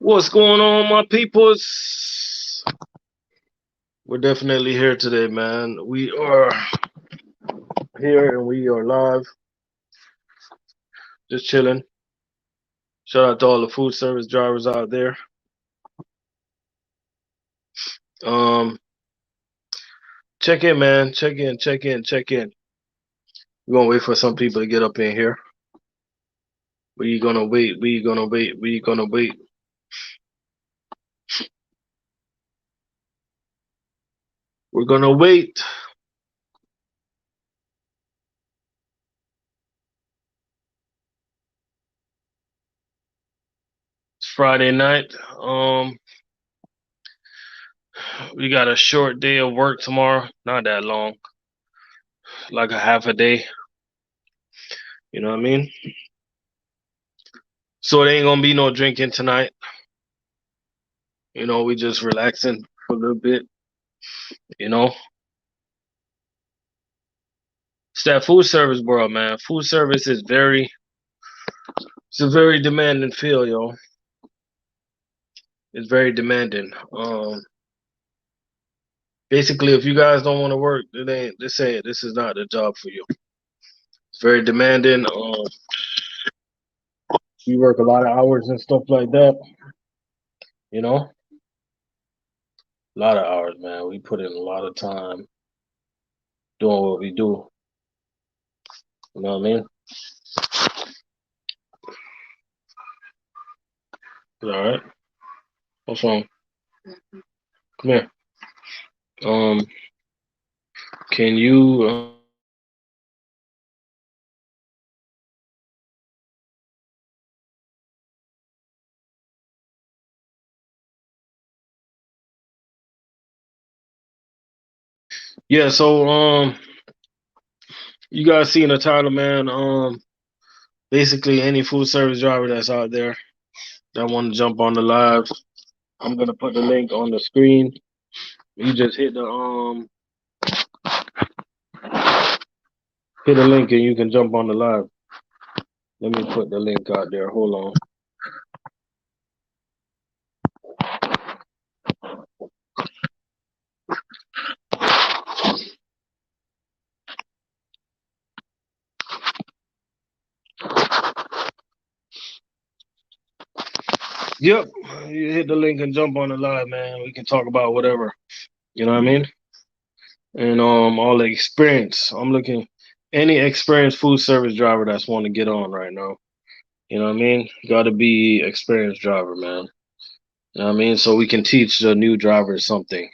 What's going on, my peoples? We're definitely here today, man. We are here and we are live, just chilling. Shout out to all the food service drivers out there. Um, check in, man. Check in. We're gonna wait for some people to get up in here. We gonna wait. We gonna wait. We gonna wait. We're gonna wait. It's Friday night. We got a short day of work tomorrow. Not that long, like a half a day. You know what I mean? So it ain't gonna be no drinking tonight. We just relaxing for a little bit. You know, it's that food service world, man. Food service is it's a very demanding field, yo. It's very demanding. Basically, if you guys don't want to work, it ain't. This is not the job for you. It's very demanding. You work a lot of hours and stuff like that. You know, a lot of hours, man. We put in a lot of time doing what we do. You know what I mean? All right. What's wrong? Come here. Um, can you? Yeah. So you guys seen the title, man. Basically any food service driver that's out there that want to jump on the live, I'm gonna put the link on the screen. You just hit the link and you can jump on the live. Let me put the link out there. Hold on. Yep, you hit the link and jump on the live, man. We can talk about whatever. You know what I mean? And all the experience. I'm looking any experienced food service driver that's want to get on right now. You know what I mean? Got to be experienced driver, man. You know what I mean? So we can teach the new drivers something.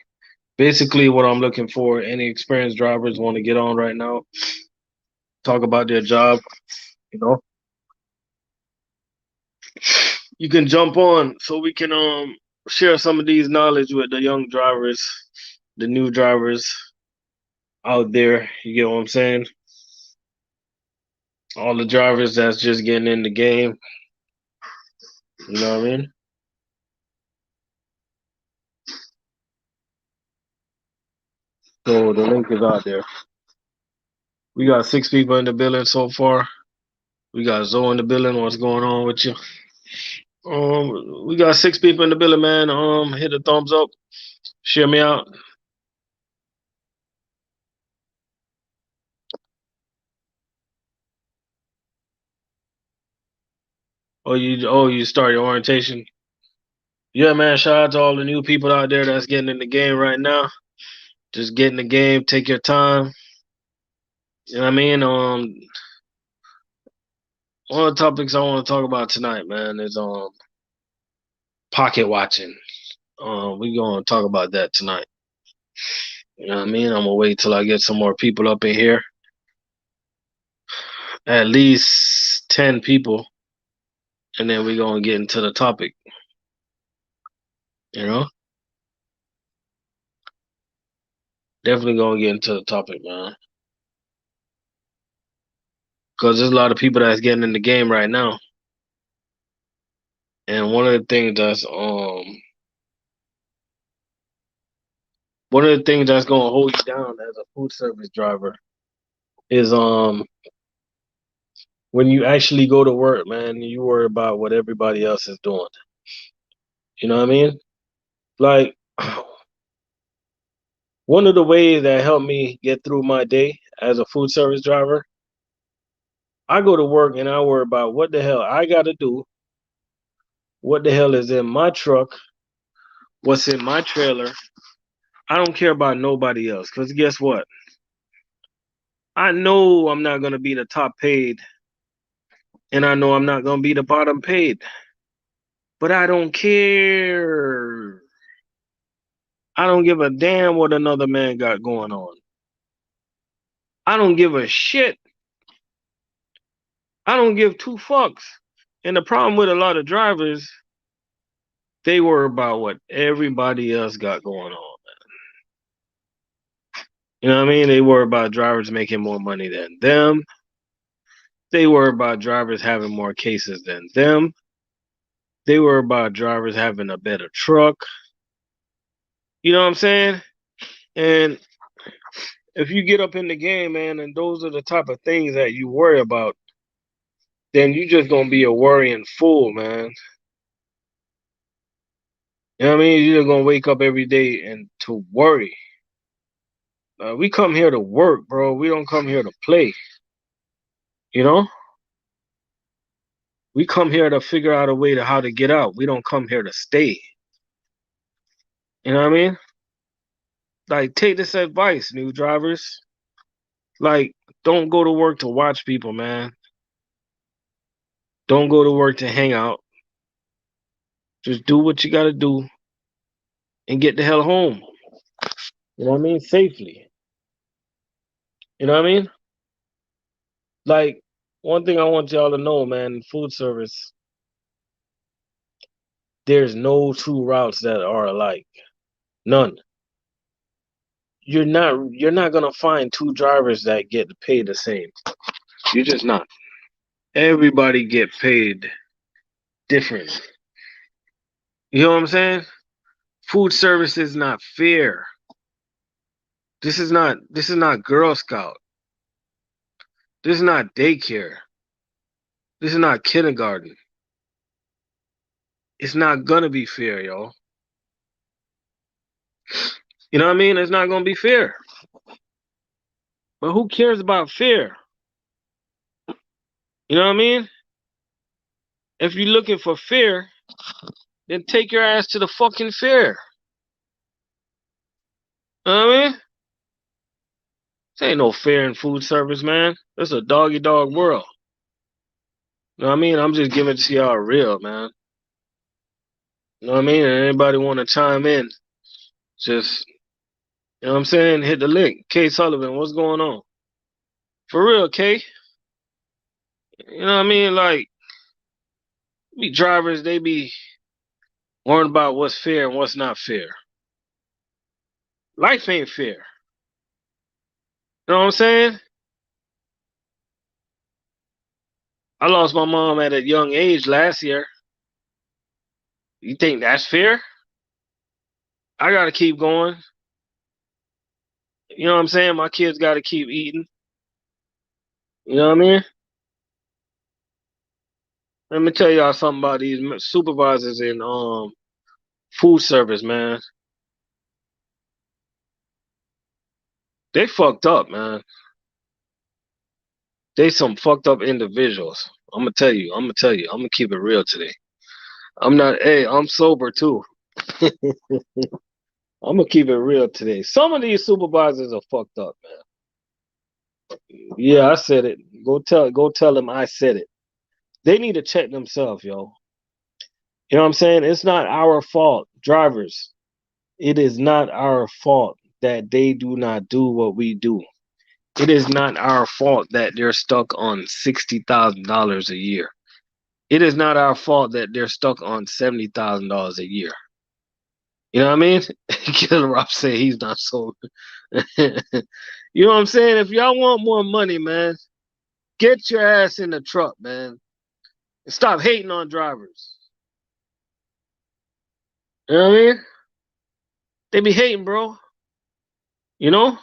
Basically, what I'm looking for, any experienced drivers want to get on right now, talk about their job, you know, you can jump on so we can share some of these knowledge with the young drivers, the new drivers out there. You get what I'm saying? All the drivers that's just getting in the game. You know what I mean? So the link is out there. We got 6 people in the building so far. We got Zoe in the building. What's going on with you? We got 6 people in the building, man. Hit a thumbs up. Share me out. Oh you start your orientation. Yeah, man. Shout out to all the new people out there that's getting in the game right now. Just get in the game. Take your time. You know what I mean? One of the topics I want to talk about tonight, man, is pocket watching. We gonna talk about that tonight. You know what I mean? I'm gonna wait till I get some more people up in here. At least 10 people, and then we gonna get into the topic. You know, definitely gonna get into the topic, man. Because there's a lot of people that's getting in the game right now, and one of the things that's gonna hold you down as a food service driver is when you actually go to work, man, you worry about what everybody else is doing. You know what I mean? Like, one of the ways that helped me get through my day as a food service driver, I go to work and I worry about what the hell I got to do, what the hell is in my truck, what's in my trailer. I don't care about nobody else because guess what? I know I'm not going to be the top paid and I know I'm not going to be the bottom paid, but I don't care. I don't give a damn what another man got going on. I don't give a shit. I don't give two fucks. And the problem with a lot of drivers, they worry about what everybody else got going on. You know what I mean? They worry about drivers making more money than them. They worry about drivers having more cases than them. They worry about drivers having a better truck. You know what I'm saying? And if you get up in the game, man, and those are the type of things that you worry about, then you just gonna be a worrying fool, man. You know what I mean? You're just gonna wake up every day and to worry. We come here to work, bro. We don't come here to play. You know? We come here to figure out a way to how to get out. We don't come here to stay. You know what I mean? Like, take this advice, new drivers. Like, don't go to work to watch people, man. Don't go to work to hang out. Just do what you gotta do and get the hell home. You know what I mean? Safely. You know what I mean? Like, one thing I want y'all to know, man, in food service, there's no two routes that are alike. None. You're not gonna find two drivers that get paid the same. You're just not. Everybody get paid different. You know what I'm saying? Food service is not fair. This is not Girl Scout. This is not daycare. This is not kindergarten. It's not gonna be fair, y'all. You know what I mean? It's not gonna be fair. But who cares about fair? You know what I mean? If you're looking for fair, then take your ass to the fucking fair. You know what I mean? This ain't no fair in food service, man. It's a doggy dog world. You know what I mean? I'm just giving it to y'all real, man. You know what I mean? And anybody want to chime in, just, you know what I'm saying? Hit the link. K Sullivan, what's going on? For real, K. You know what I mean? Like, we drivers, they be worrying about what's fair and what's not fair. Life ain't fair. You know what I'm saying? I lost my mom at a young age last year. You think that's fair? I gotta keep going. You know what I'm saying? My kids gotta keep eating. You know what I mean? Let me tell y'all something about these supervisors in food service, man. They fucked up, man. They some fucked up individuals. I'm gonna tell you. I'm gonna tell you. I'm gonna keep it real today. I'm not. Hey, I'm sober too. I'm gonna keep it real today. Some of these supervisors are fucked up, man. Yeah, I said it. Go tell them I said it. They need to check themselves, yo. You know what I'm saying? It's not our fault, drivers. It is not our fault that they do not do what we do. It is not our fault that they're stuck on $60,000 a year. It is not our fault that they're stuck on $70,000 a year. You know what I mean? Killer Rob say he's not sober. You know what I'm saying? If y'all want more money, man, get your ass in the truck, man. And stop hating on drivers. You know what I mean? They be hating, bro. You know?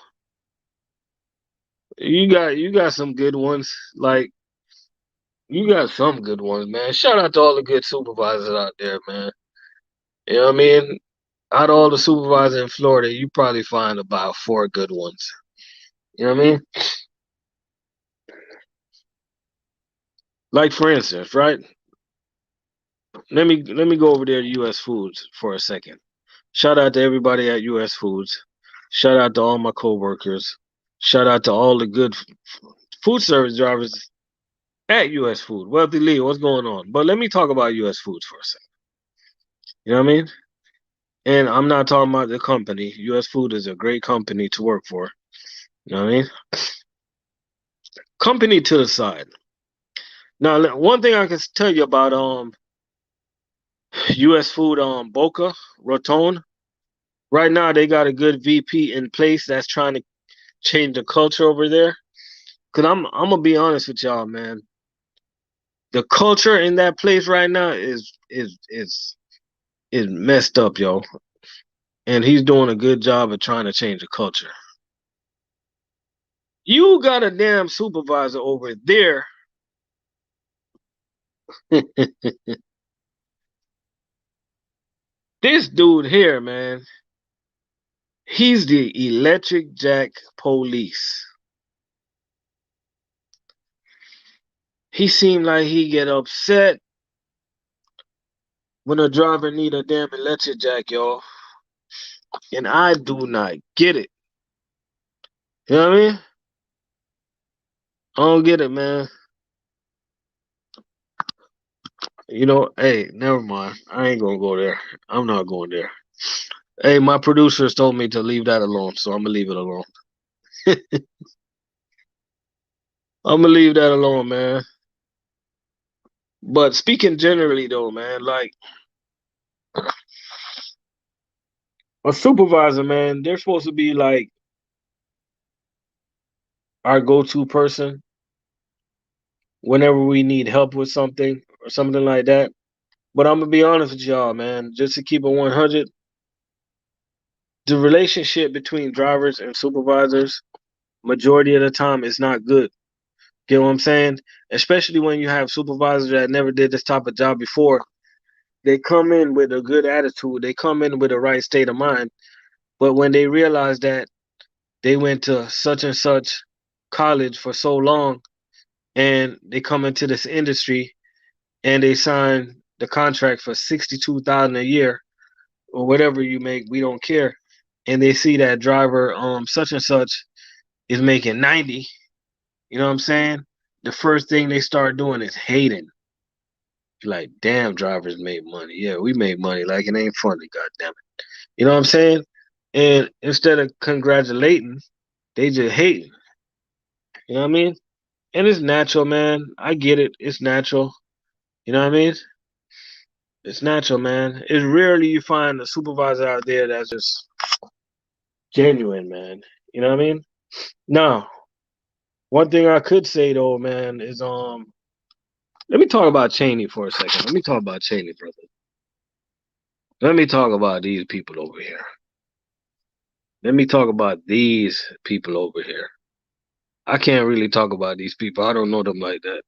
You got some good ones. Like, you got some good ones, man. Shout out to all the good supervisors out there, man. You know what I mean? Out of all the supervisors in Florida, you probably find about four good ones. You know what I mean? Like for instance, right? Let me go over there to US Foods for a second. Shout out to everybody at US Foods. Shout out to all my coworkers. Shout out to all the good food service drivers at US Food. Wealthy Lee, what's going on? But let me talk about US Foods for a second. You know what I mean? And I'm not talking about the company. US Food is a great company to work for. You know what I mean? Company to the side. Now, one thing I can tell you about US Food Boca Raton. Right now, they got a good VP in place that's trying to change the culture over there. Cause I'm gonna be honest with y'all, man. The culture in that place right now is messed up, yo. And he's doing a good job of trying to change the culture. You got a damn supervisor over there. This dude here, man, he's the electric jack police. He seemed like he get upset when a driver need a damn electric jack, yo. And I do not get it. You know what I mean? I don't get it, man. You know, hey, never mind. I ain't gonna go there. I'm not going there. Hey, my producers told me to leave that alone, so I'm gonna leave it alone. I'm gonna leave that alone, man. But speaking generally, though, man, like a supervisor, man, they're supposed to be like our go-to person whenever we need help with something or something like that. But I'm gonna be honest with y'all, man. Just to keep it 100, the relationship between drivers and supervisors, majority of the time, is not good. Get what I'm saying? Especially when you have supervisors that never did this type of job before. They come in with a good attitude. They come in with the right state of mind. But when they realize that they went to such and such college for so long and they come into this industry and they sign the contract for 62,000 a year or whatever you make, we don't care. And they see that driver such and such is making 90, you know what I'm saying? The first thing they start doing is hating. Like, damn, drivers made money. Yeah, we made money. Like, it ain't funny, goddamn it. You know what I'm saying? And instead of congratulating, they just hating. You know what I mean? And it's natural, man. I get it. It's natural. You know what I mean? It's natural, man. It's rarely you find a supervisor out there that's just genuine, man. You know what I mean? Now, one thing I could say though, man, is let me talk about Cheney for a second. Let me talk about Cheney, brother. Let me talk about these people over here. Let me talk about these people over here. I can't really talk about these people. I don't know them like that.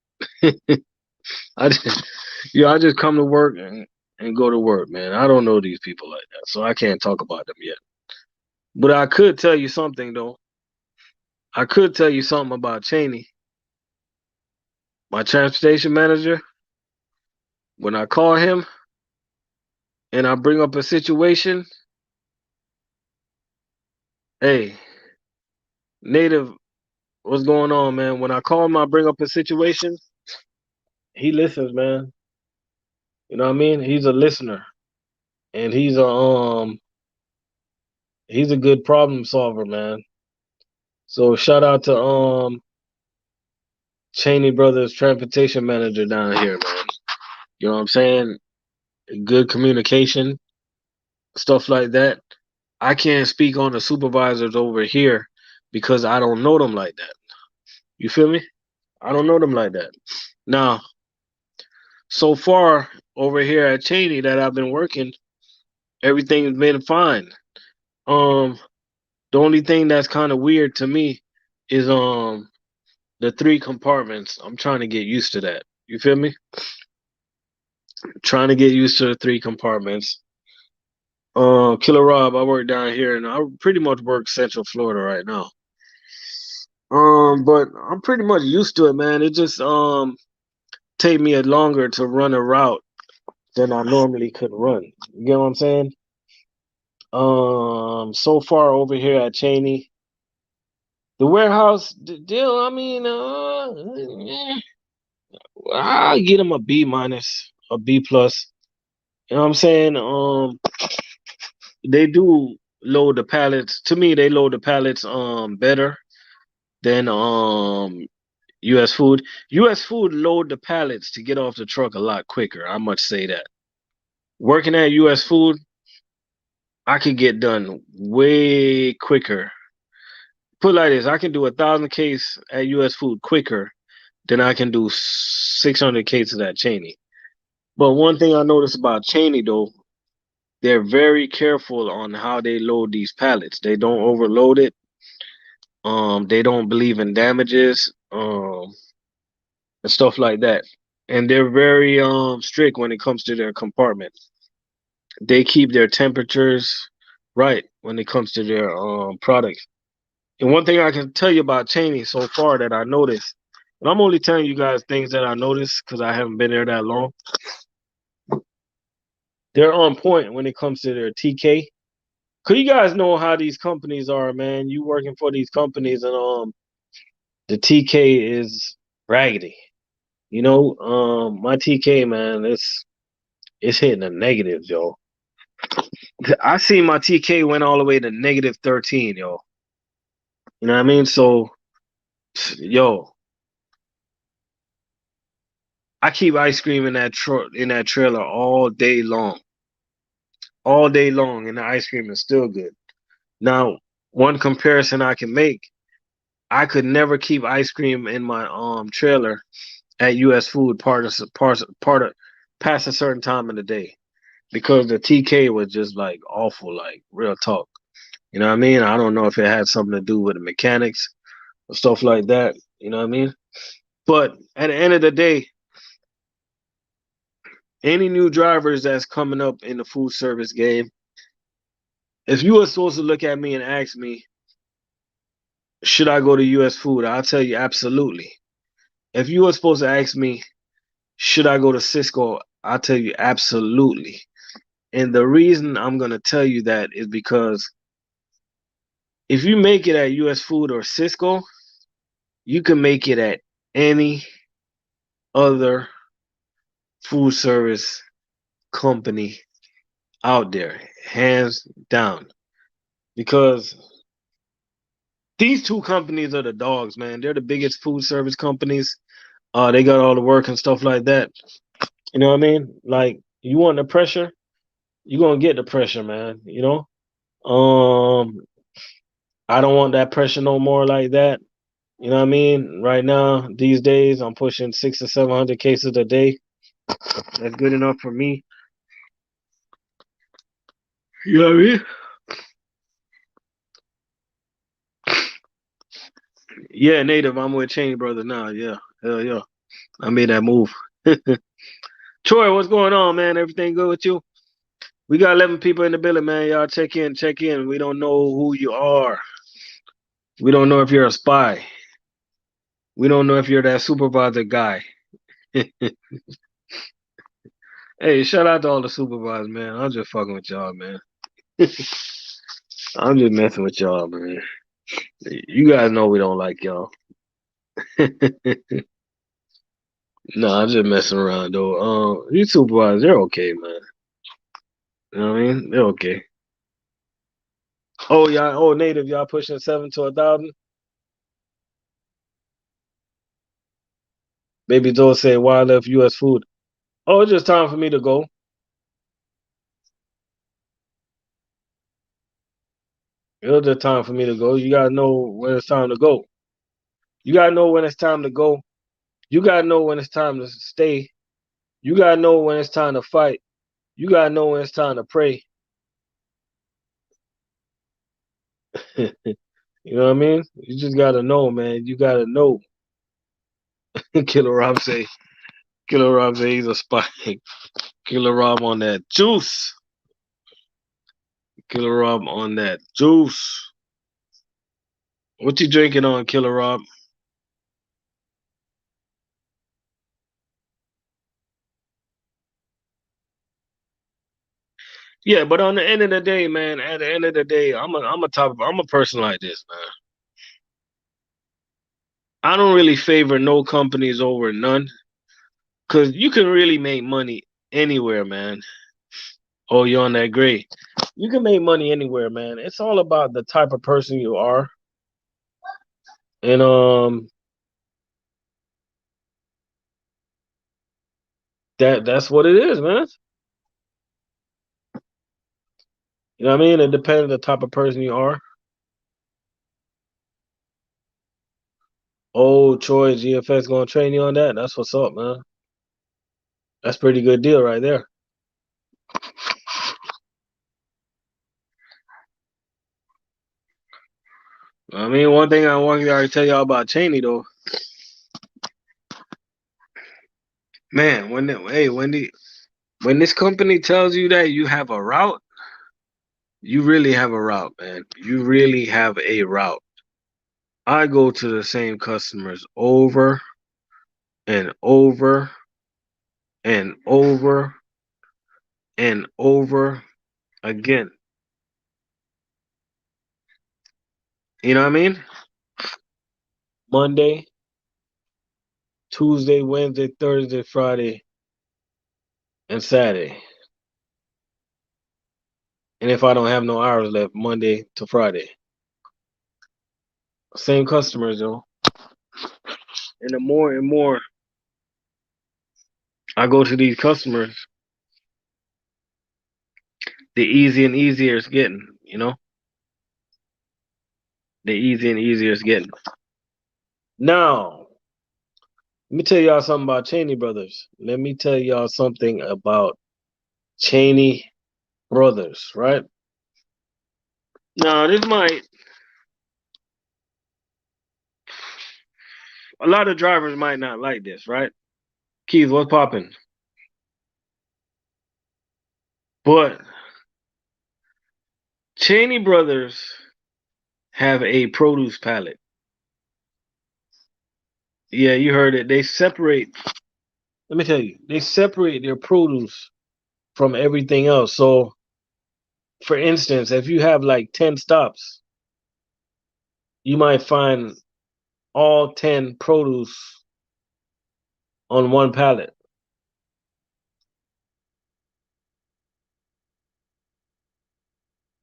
I just, I just come to work and go to work, man. I don't know these people like that, so I can't talk about them yet. But I could tell you something though. I could tell you something about Cheney, my transportation manager. When I call him and I bring up a situation, hey, Native, what's going on, man? When I call him, I bring up a situation, he listens, man. You know what I mean? He's a listener, and he's a good problem solver, man. So shout out to Cheney Brothers transportation manager down here, man. You know what I'm saying? Good communication, stuff like that. I can't speak on the supervisors over here because I don't know them like that. You feel me? I don't know them like that. Now, so far over here at Cheney that I've been working, everything's been fine. Um, the only thing that's kind of weird to me is the three compartments. I'm trying to get used to that. You feel me? Trying to get used to the three compartments. Killer Rob, I work down here, and I pretty much work Central Florida right now. But I'm pretty much used to it, man. It just take me a longer to run a route than I normally could run. You get what I'm saying? So far over here at Cheney, the warehouse deal. I mean, I'll get them a B minus, a B plus. You know what I'm saying? They do load the pallets. To me, they load the pallets better than U.S. Food. U.S. Food load the pallets to get off the truck a lot quicker. I must say that. Working at U.S. Food, I could get done way quicker. Put it like this: I can do 1,000 case at U.S. Food quicker than I can do 600 cases at Cheney. But one thing I noticed about Cheney though, they're very careful on how they load these pallets. They don't overload it. They don't believe in damages, and stuff like that. And they're very strict when it comes to their compartment. They keep their temperatures right when it comes to their products. And one thing I can tell you about Cheney so far that I noticed, and I'm only telling you guys things that I noticed because I haven't been there that long. They're on point when it comes to their TK. Cause you guys know how these companies are, man. You working for these companies, and the TK is raggedy. You know, my TK, man, it's hitting the negatives, yo. I see my TK went all the way to negative 13, yo. You know what I mean? So, yo, I keep ice cream in that trailer all day long, and the ice cream is still good. Now, one comparison I can make, I could never keep ice cream in my trailer at U.S. Food part of past a certain time in the day because the TK was just like awful, like real talk. You know what I mean? I don't know if it had something to do with the mechanics or stuff like that. You know what I mean? But at the end of the day, any new drivers that's coming up in the food service game, if you were supposed to look at me and ask me, should I go to US Food? I'll tell you absolutely. If you were supposed to ask me, should I go to Cisco? I'll tell you absolutely. And the reason I'm going to tell you that is because if you make it at US Food or Cisco, you can make it at any other food service company out there, hands down. Because these two companies are the dogs, man. They're the biggest food service companies. They got all the work and stuff like that. You know what I mean? Like you want the pressure, you're gonna get the pressure, man. You know? I don't want that pressure no more like that. You know what I mean? Right now, these days, I'm pushing 600 to 700 cases a day. That's good enough for me. You know what I mean? Yeah, native. I'm with Chain Brother now. Yeah, hell yeah. I made that move. Troy, what's going on, man? Everything good with you? We got 11 people in the building, man. Y'all check in, check in. We don't know who you are. We don't know if you're a spy. We don't know if you're that supervisor guy. Hey, shout out to all the supervisors, man. I'm just fucking with y'all, man. I'm just messing with y'all, man. You guys know we don't like y'all. No, I'm just messing around though. These supervisors, they're okay, man. You know what I mean? They're okay. Oh, y'all, oh, native, y'all pushing 7 to 1,000. Baby Joe said, "Why I left U.S. Food?" Oh, it's just time for me to go. It was just time for me to go. You gotta know when it's time to go. You gotta know when it's time to go. You gotta know when it's time to stay. You gotta know when it's time to fight. You gotta know when it's time to pray. You know what I mean? You just gotta know, man. You gotta know. Killer Rob say. Killer Rob say he's a spy. Killer Rob on that juice. Killer Rob on that juice. What you drinking on, Killer Rob? Yeah, but on the end of the day, man, at the end of the day, I'm a person like this, man. I don't really favor no companies over none, cause you can really make money anywhere, man. Oh, you're on that gray. You can make money anywhere, man. It's all about the type of person you are, and that's what it is, man. You know what I mean? It depends on the type of person you are. Oh, Troy GFS gonna train you on that. That's what's up, man. That's pretty good deal right there. I mean, one thing I want to already tell y'all about Cheney though, man. When this company tells you that you have a route, you really have a route, man. You really have a route. I go to the same customers over and over and over and over again. You know what I mean? Monday, Tuesday, Wednesday, Thursday, Friday, and Saturday. And if I don't have no hours left, Monday to Friday. Same customers, though. And the more and more I go to these customers, the easier and easier it's getting, you know? The easier and easier it's getting. Now, let me tell y'all something about Cheney Brothers. Let me tell y'all something about Cheney Brothers, right? Now, a lot of drivers might not like this, right? Keith, what's popping? But Cheney Brothers have a produce palette. Yeah, you heard it. Let me tell you, they separate their produce from everything else. So, for instance, if you have like 10 stops, you might find all 10 produce on one pallet.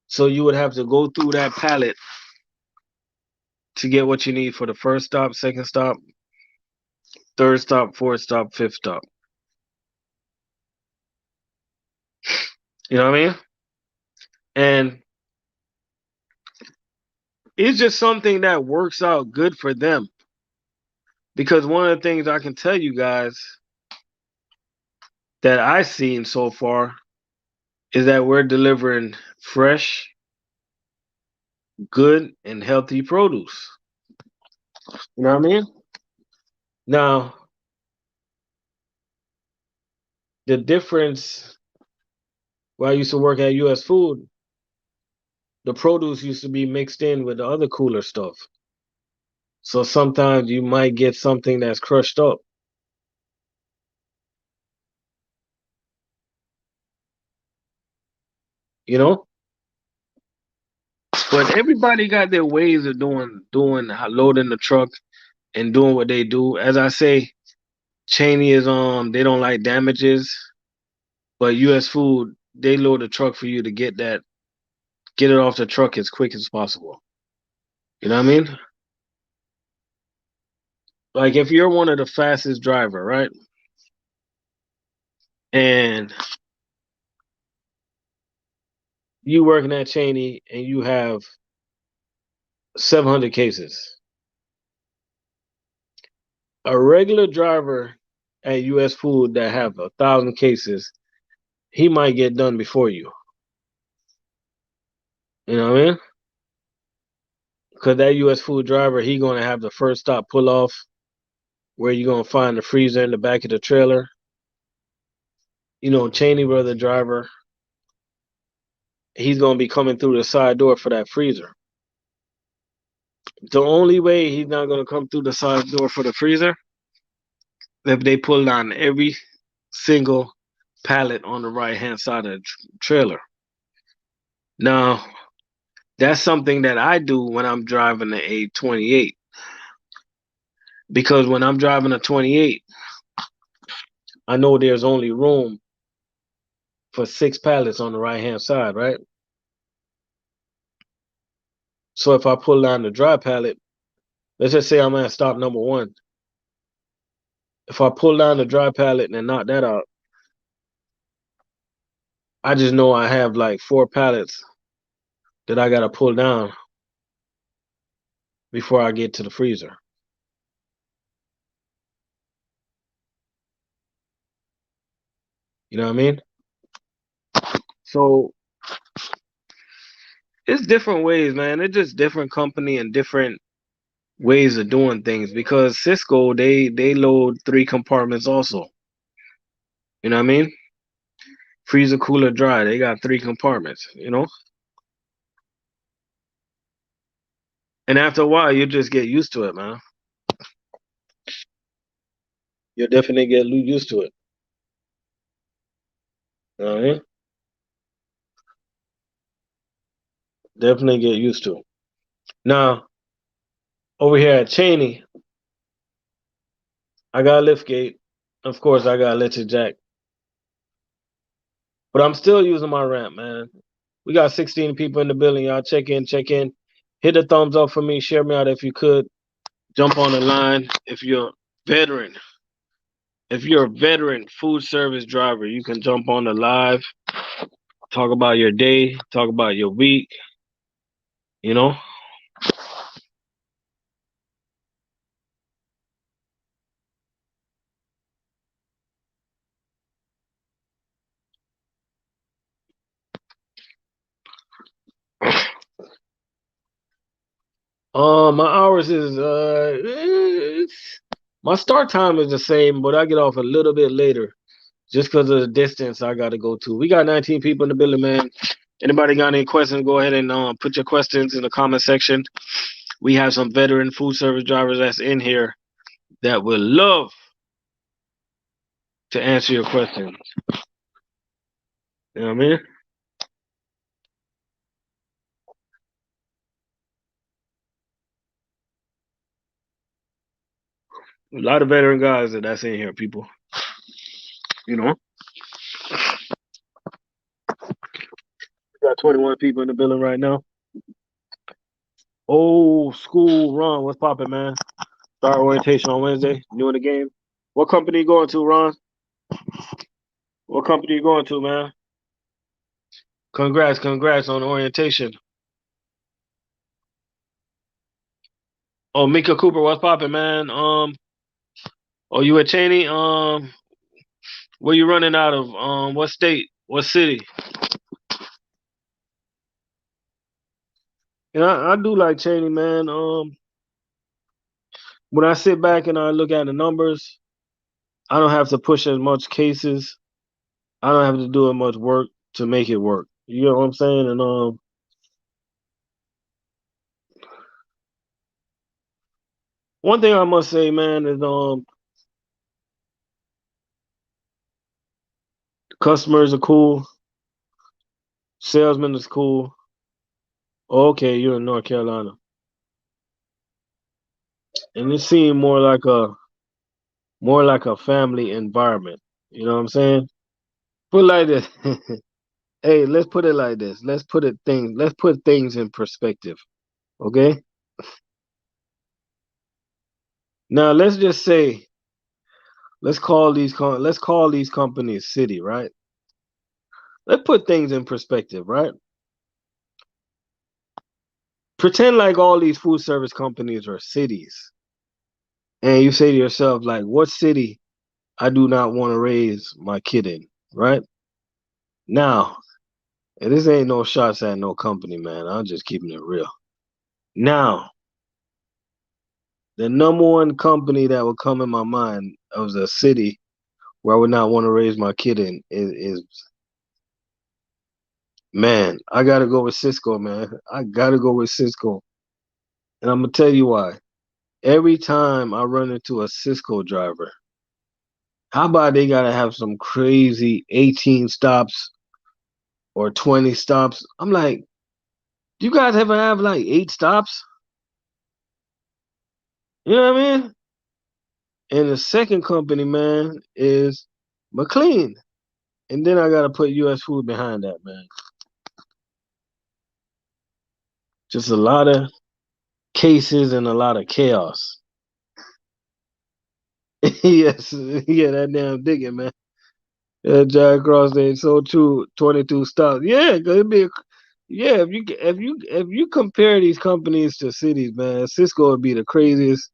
So, you would have to go through that pallet to get what you need for the first stop, second stop, third stop, fourth stop, fifth stop. You know what I mean? And it's just something that works out good for them. Because one of the things I can tell you guys that I've seen so far is that we're delivering fresh, good, and healthy produce. You know what I mean? Now, the difference when I used to work at US Food, the produce used to be mixed in with the other cooler stuff. So sometimes you might get something that's crushed up, you know? But everybody got their ways of doing loading the truck and doing what they do. As I say, Cheney is they don't like damages, but US Food, they load the truck for you to get it off the truck as quick as possible. You know what I mean? Like if you're one of the fastest driver, right? And you working at Cheney and you have 700 cases. A regular driver at US Food that have 1,000 cases, he might get done before you. You know what I mean? Because that US Food driver, he gonna have the first stop pull off where you gonna find the freezer in the back of the trailer. You know, Cheney brother driver, he's gonna be coming through the side door for that freezer. The only way he's not gonna come through the side door for the freezer if they pull down every single pallet on the right hand side of the trailer. Now, that's something that I do when I'm driving a 28. Because when I'm driving a 28, I know there's only room for 6 pallets on the right hand side, right? So if I pull down the dry pallet, let's just say I'm at stop number 1. If I pull down the dry pallet and knock that out, I just know I have like 4 pallets that I gotta pull down before I get to the freezer. You know what I mean? So it's different ways, man. It's just different company and different ways of doing things because Cisco they load 3 compartments also. You know what I mean? Freezer, cooler, dry. They got 3 compartments, you know? And after a while you just get used to it, man. You'll definitely get used to it. You know what I mean? Definitely get used to it. Now, over here at Cheney, I got a lift gate. Of course I got electric jack. But I'm still using my ramp, man. We got 16 people in the building. Y'all check in, check in. Hit a thumbs up for me. Share me out if you could. Jump on the line. If you're a veteran, if you're a veteran food service driver, you can jump on the live, talk about your day, talk about your week, you know? My hours is my start time is the same, but I get off a little bit later just because of the distance I got to go to. We got 19 people in the building, man. Anybody got any questions? Go ahead and put your questions in the comment section. We have some veteran food service drivers that's in here that would love to answer your questions. You know what I mean? A lot of veteran guys that's in here, people. You know, we got 21 people in the building right now. Old school Ron, what's popping, man? Start orientation on Wednesday. New in the game. What company you going to, Ron? What company you going to, man? Congrats on orientation. Oh, Mika Cooper, what's popping, man? Oh, you at Cheney? Where you running out of? What state? What city? And I do like Cheney, man. When I sit back and I look at the numbers, I don't have to push as much cases. I don't have to do as much work to make it work. You know what I'm saying? And one thing I must say, man, is customers are cool, salesmen is cool. Okay, you're in North Carolina, and it seemed more like a family environment. You know what I'm saying? Put it like this. Hey, let's put it like this. Let's put things in perspective. Okay? Now let's just say let's call these companies city, right? Let's put things in perspective, right? Pretend like all these food service companies are cities. And you say to yourself, like, what city I do not want to raise my kid in, right? Now, and this ain't no shots at no company, man. I'm just keeping it real. Now, the number one company that would come in my mind of the city where I would not want to raise my kid in is Man, I gotta go with Cisco, man. I gotta go with Cisco. And I'm gonna tell you why. Every time I run into a Cisco driver, how about they gotta have some crazy 18 stops or 20 stops? I'm like, you guys ever have like 8 stops? You know what I mean? And the second company, man, is McLean. And then I gotta put US Food behind that, man. Just a lot of cases and a lot of chaos. Yes, yeah, that damn digging, man. Yeah, Jack Cross they so true. 22 stops. Yeah, 'cause it'd be yeah. If you compare these companies to cities, man, Cisco would be the craziest.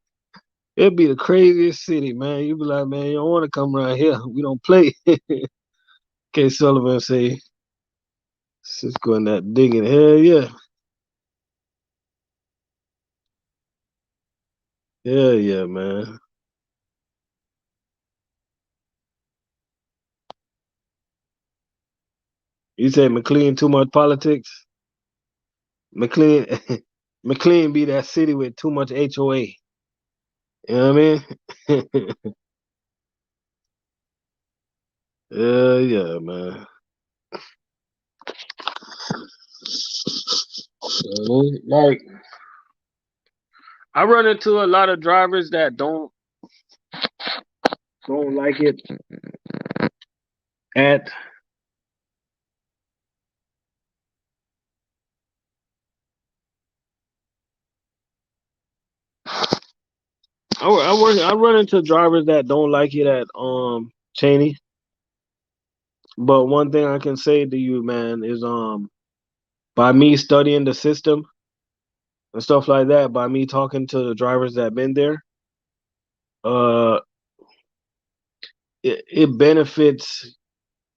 It'd be the craziest city, man. You'd be like, man, you don't want to come around here. We don't play. K. Sullivan say Cisco and that digging. Hell yeah, hell yeah, man. You say McLean too much politics. McLean, McLean be that city with too much HOA. You know what I mean? Yeah, yeah, man. Like I run into a lot of drivers that don't like it at I run into drivers that don't like it at Cheney. But one thing I can say to you, man, is by me studying the system and stuff like that, by me talking to the drivers that been there, uh it benefits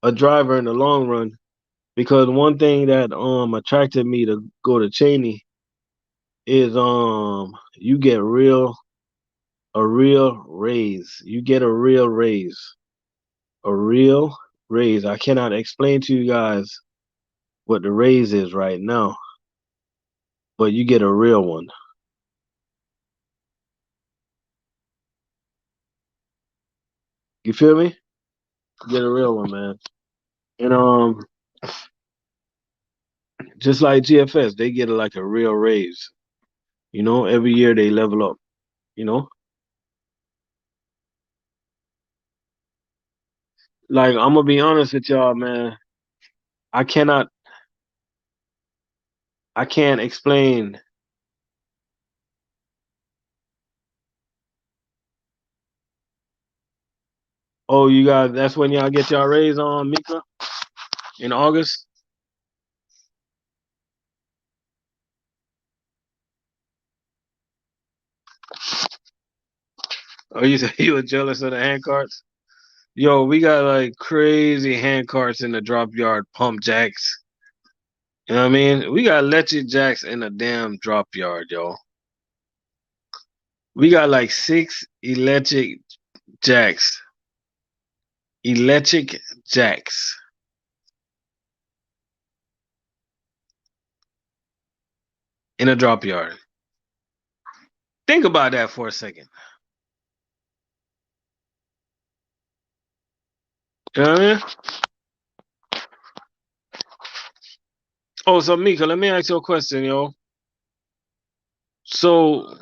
a driver in the long run because one thing that attracted me to go to Cheney is you get a real raise. You get a real raise. A real raise. I cannot explain to you guys what the raise is right now, but you get a real one. You feel me? You get a real one, man. And just like GFS, they get like a real raise. You know, every year they level up. You know, like I'm gonna be honest with y'all, man. I cannot, I can't explain. Oh, you guys, that's when y'all get y'all raise on Mika in August. Oh, you say you were jealous of the hand carts? Yo, we got like crazy hand carts in the drop yard, pump jacks. You know what I mean? We got electric jacks in the damn drop yard, yo. We got like 6 jacks, electric jacks in a drop yard. Think about that for a second. You know what I mean? Oh, so Mika, let me ask you a question, yo. So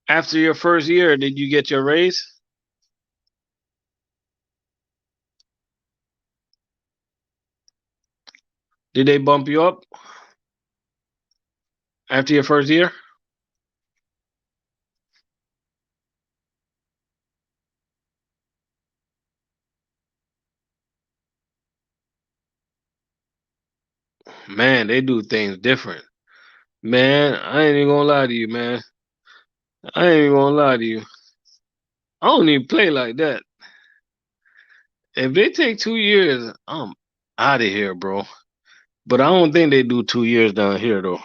after your first year, did you get your raise? Did they bump you up after your first year? Man, they do things different. Man, I ain't even gonna lie to you, man. I ain't even gonna lie to you. I don't even play like that. If they take 2 years, I'm out of here, bro. But I don't think they do 2 years down here, though.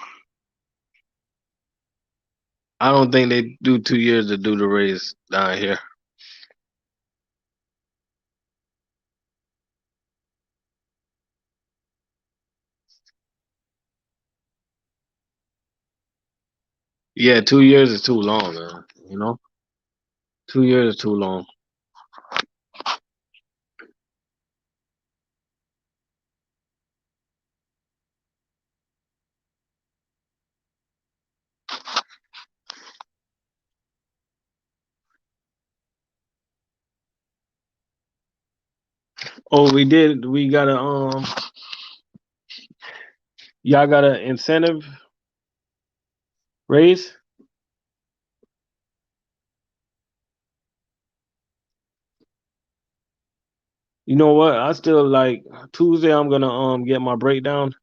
I don't think they do 2 years to do the race down here. Yeah, 2 years is too long, man. You know, 2 years is too long. Oh, we did. We got a y'all got an incentive raise. You know what? I still like Tuesday. I'm gonna get my breakdown.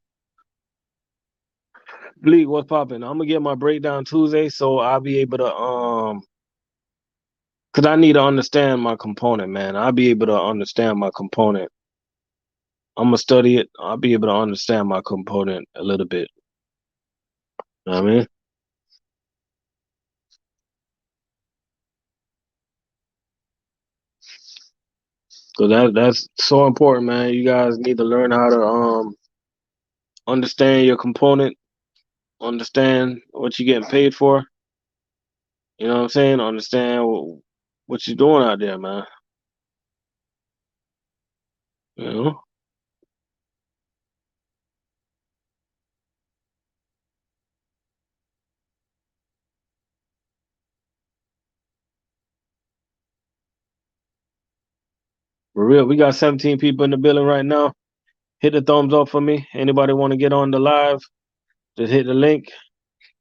Bleak, what's popping? I'm gonna get my breakdown Tuesday, so I'll be able to cause I need to understand my component, man. I'll be able to understand my component. I'm gonna study it. I'll be able to understand my component a little bit. You know what I mean? So that's so important, man. You guys need to learn how to understand your component, understand what you're getting paid for. You know what I'm saying? Understand what you're doing out there, man. You know, for real. We got 17 people in the building right now. Hit the thumbs up for me. Anybody want to get on the live? Just hit the link.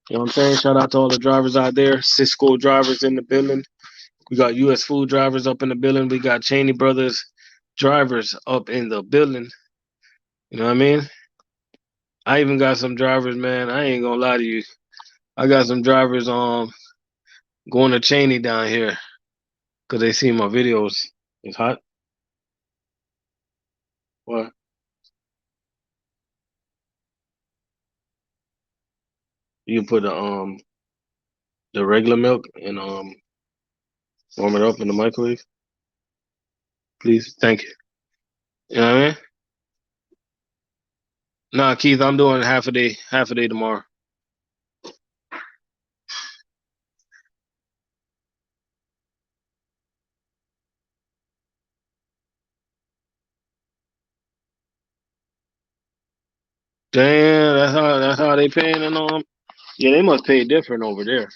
You know what I'm saying? Shout out to all the drivers out there. Cisco drivers in the building. We got US Food drivers up in the building. We got Cheney Brothers drivers up in the building. You know what I mean? I even got some drivers, man. I ain't gonna lie to you. I got some drivers going to Cheney down here because they see my videos. It's hot. What? You can put the regular milk and warm it up in the microwave, please. Thank you. You know what I mean? Nah, Keith, I'm doing half a day tomorrow. Damn, that's how they paying and Yeah, they must pay different over there.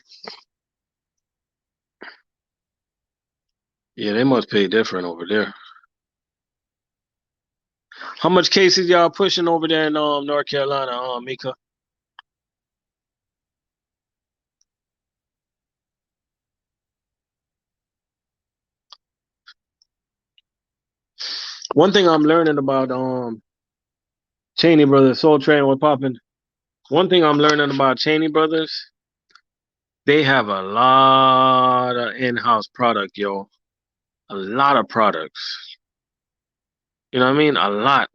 Yeah, they must pay different over there. How much cases y'all pushing over there in North Carolina, Mika? One thing I'm learning about Cheney Brothers, Soul Train, what popping? One thing I'm learning about Cheney Brothers, they have a lot of in-house product, yo. A lot of products. You know what I mean? A lot.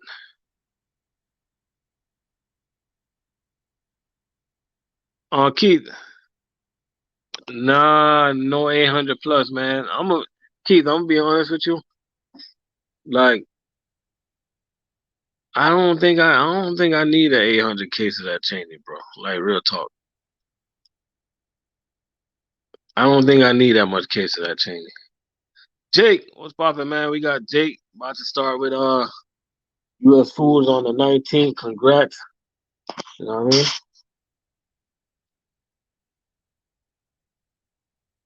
Keith, nah, no 800 plus, man. Keith, I'm gonna be honest with you. Like, I don't think I need an 800 case of that Cheney, bro. Like, real talk. I don't think I need that much case of that Cheney. Jake, what's poppin', man? We got Jake about to start with US Foods on the 19th. Congrats. You know what I mean?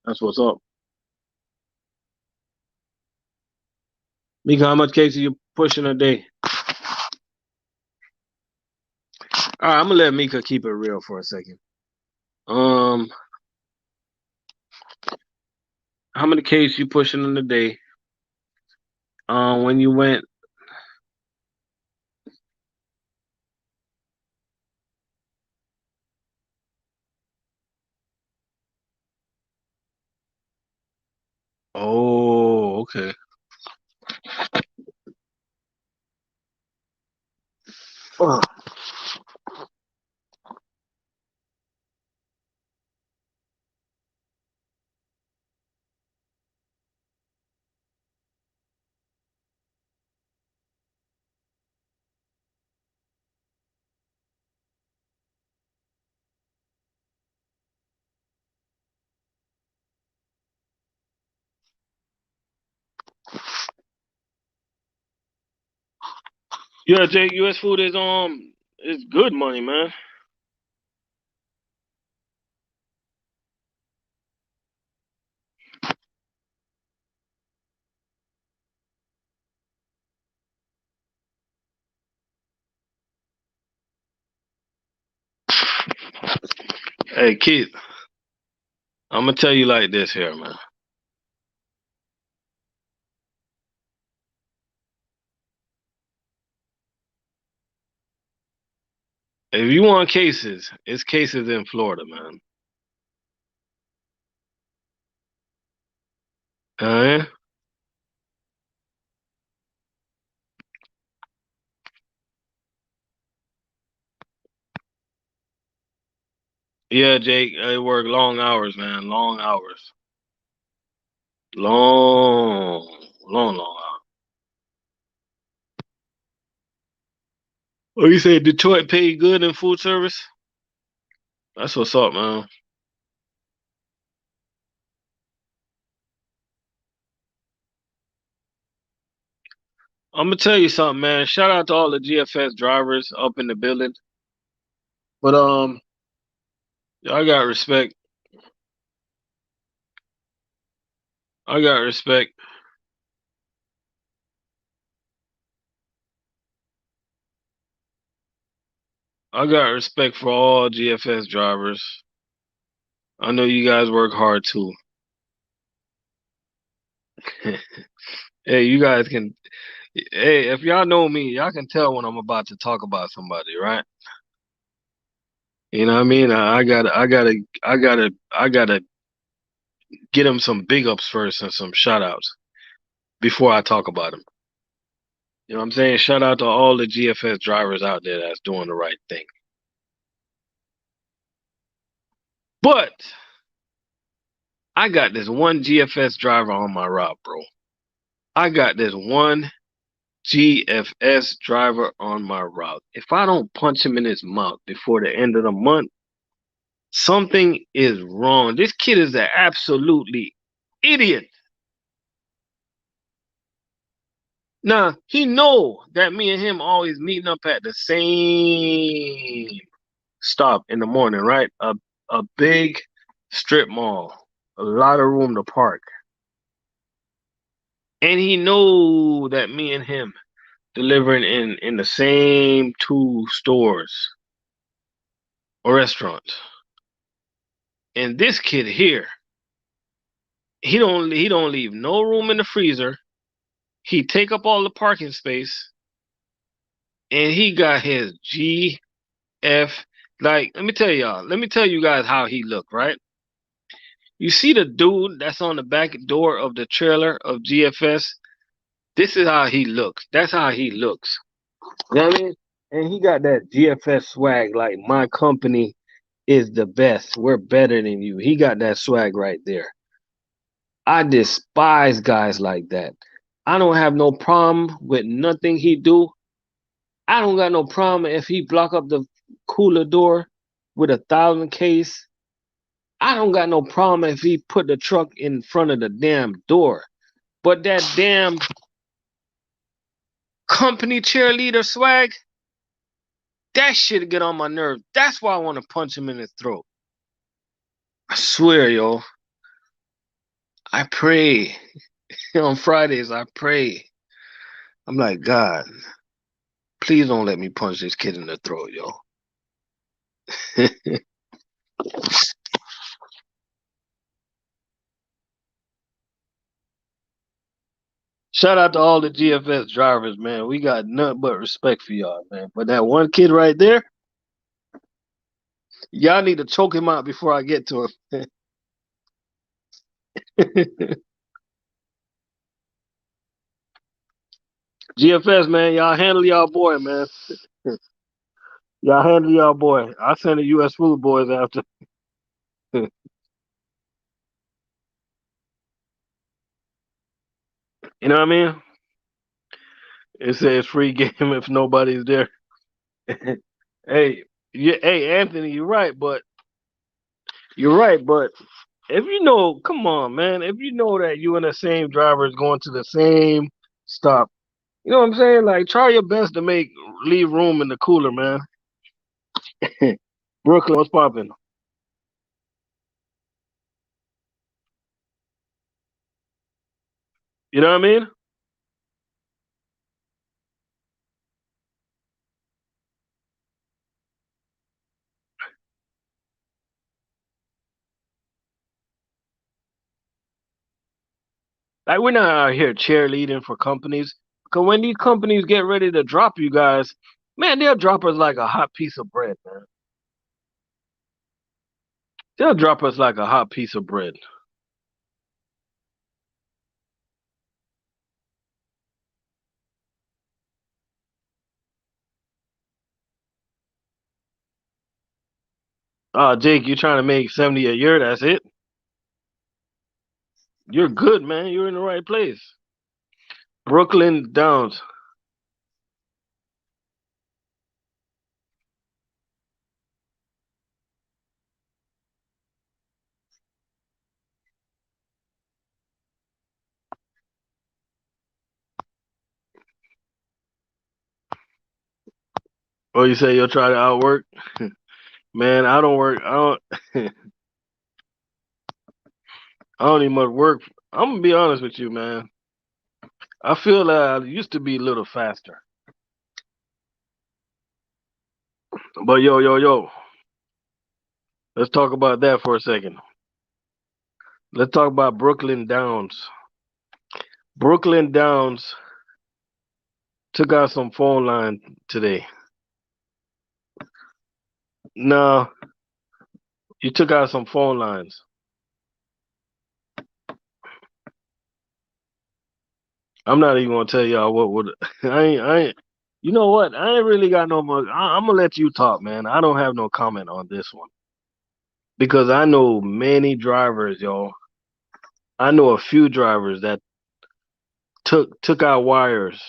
That's what's up. Mika, how much cases you pushing a day? All right, I'm gonna let Mika keep it real for a second. Um, how many cases you pushing in a day? When you went, oh, okay. Oh, Yeah, Jake, US food is good money, man. Hey, Keith, I'm gonna tell you like this here, man. If you want cases, it's cases in Florida, man. Uh, yeah, Jake, I work long hours, man. Long hours. Long hours. Oh, you say Detroit paid good in food service? That's what's up, man. I'm gonna tell you something, man. Shout out to all the GFS drivers up in the building. But I got respect. I got respect. I got respect for all GFS drivers. I know you guys work hard too. Hey, you guys can. Hey, if y'all know me, y'all can tell when I'm about to talk about somebody, right? You know what I mean? I gotta get them some big ups first and some shout outs before I talk about them. You know what I'm saying? Shout out to all the GFS drivers out there that's doing the right thing. But I got this one GFS driver on my route, bro. I got this one GFS driver on my route. If I don't punch him in his mouth before the end of the month, something is wrong. This kid is an absolutely idiot. Now, he know that me and him always meeting up at the same stop in the morning, right? A big strip mall, a lot of room to park. And he know that me and him delivering in the same two stores or restaurants. And this kid here, he don't leave no room in the freezer. He take up all the parking space, and he got his GF. Like, let me tell you guys how he look, right? You see the dude that's on the back door of the trailer of GFS? This is how he looks. That's how he looks. You know what I mean? And he got that GFS swag, like my company is the best. We're better than you. He got that swag right there. I despise guys like that. I don't have no problem with nothing he do. I don't got no problem if he block up the cooler door with 1,000 case. I don't got no problem if he put the truck in front of the damn door. But that damn company cheerleader swag, that shit get on my nerve. That's why I want to punch him in his throat. I swear, yo. I pray. On Fridays, I pray. I'm like, God, please don't let me punch this kid in the throat, yo. Shout out to all the GFS drivers, man. We got nothing but respect for y'all, man. But that one kid right there, y'all need to choke him out before I get to him. GFS, man, y'all handle y'all boy, man. Y'all handle y'all boy. I send the US Food Boys after. You know what I mean? It says free game if nobody's there. Hey, hey, Anthony, you're right, but if you know, come on, man. If you know that you and the same driver is going to the same stop, You know what I'm saying? Like, try your best to leave room in the cooler, man. Brooklyn, what's popping? You know what I mean? Like, we're not out here cheerleading for companies. Cause when these companies get ready to drop you guys, man, they'll drop us like a hot piece of bread, man. They'll drop us like a hot piece of bread. Jake, you're trying to make 70 a year, that's it? You're good, man. You're in the right place. Brooklyn Downs. Oh, you say you'll try to outwork? Man, I don't work. I don't. I don't need much work. I'm gonna be honest with you, man. I feel that I used to be a little faster. But yo, let's talk about that for a second. Let's talk about Brooklyn Downs. Brooklyn Downs took out some phone line today. No, you took out some phone lines. I'm not even gonna tell y'all what would. I ain't. You know what? I ain't really got no more. I'm gonna let you talk, man. I don't have no comment on this one because I know many drivers, yo. I know a few drivers that took out wires.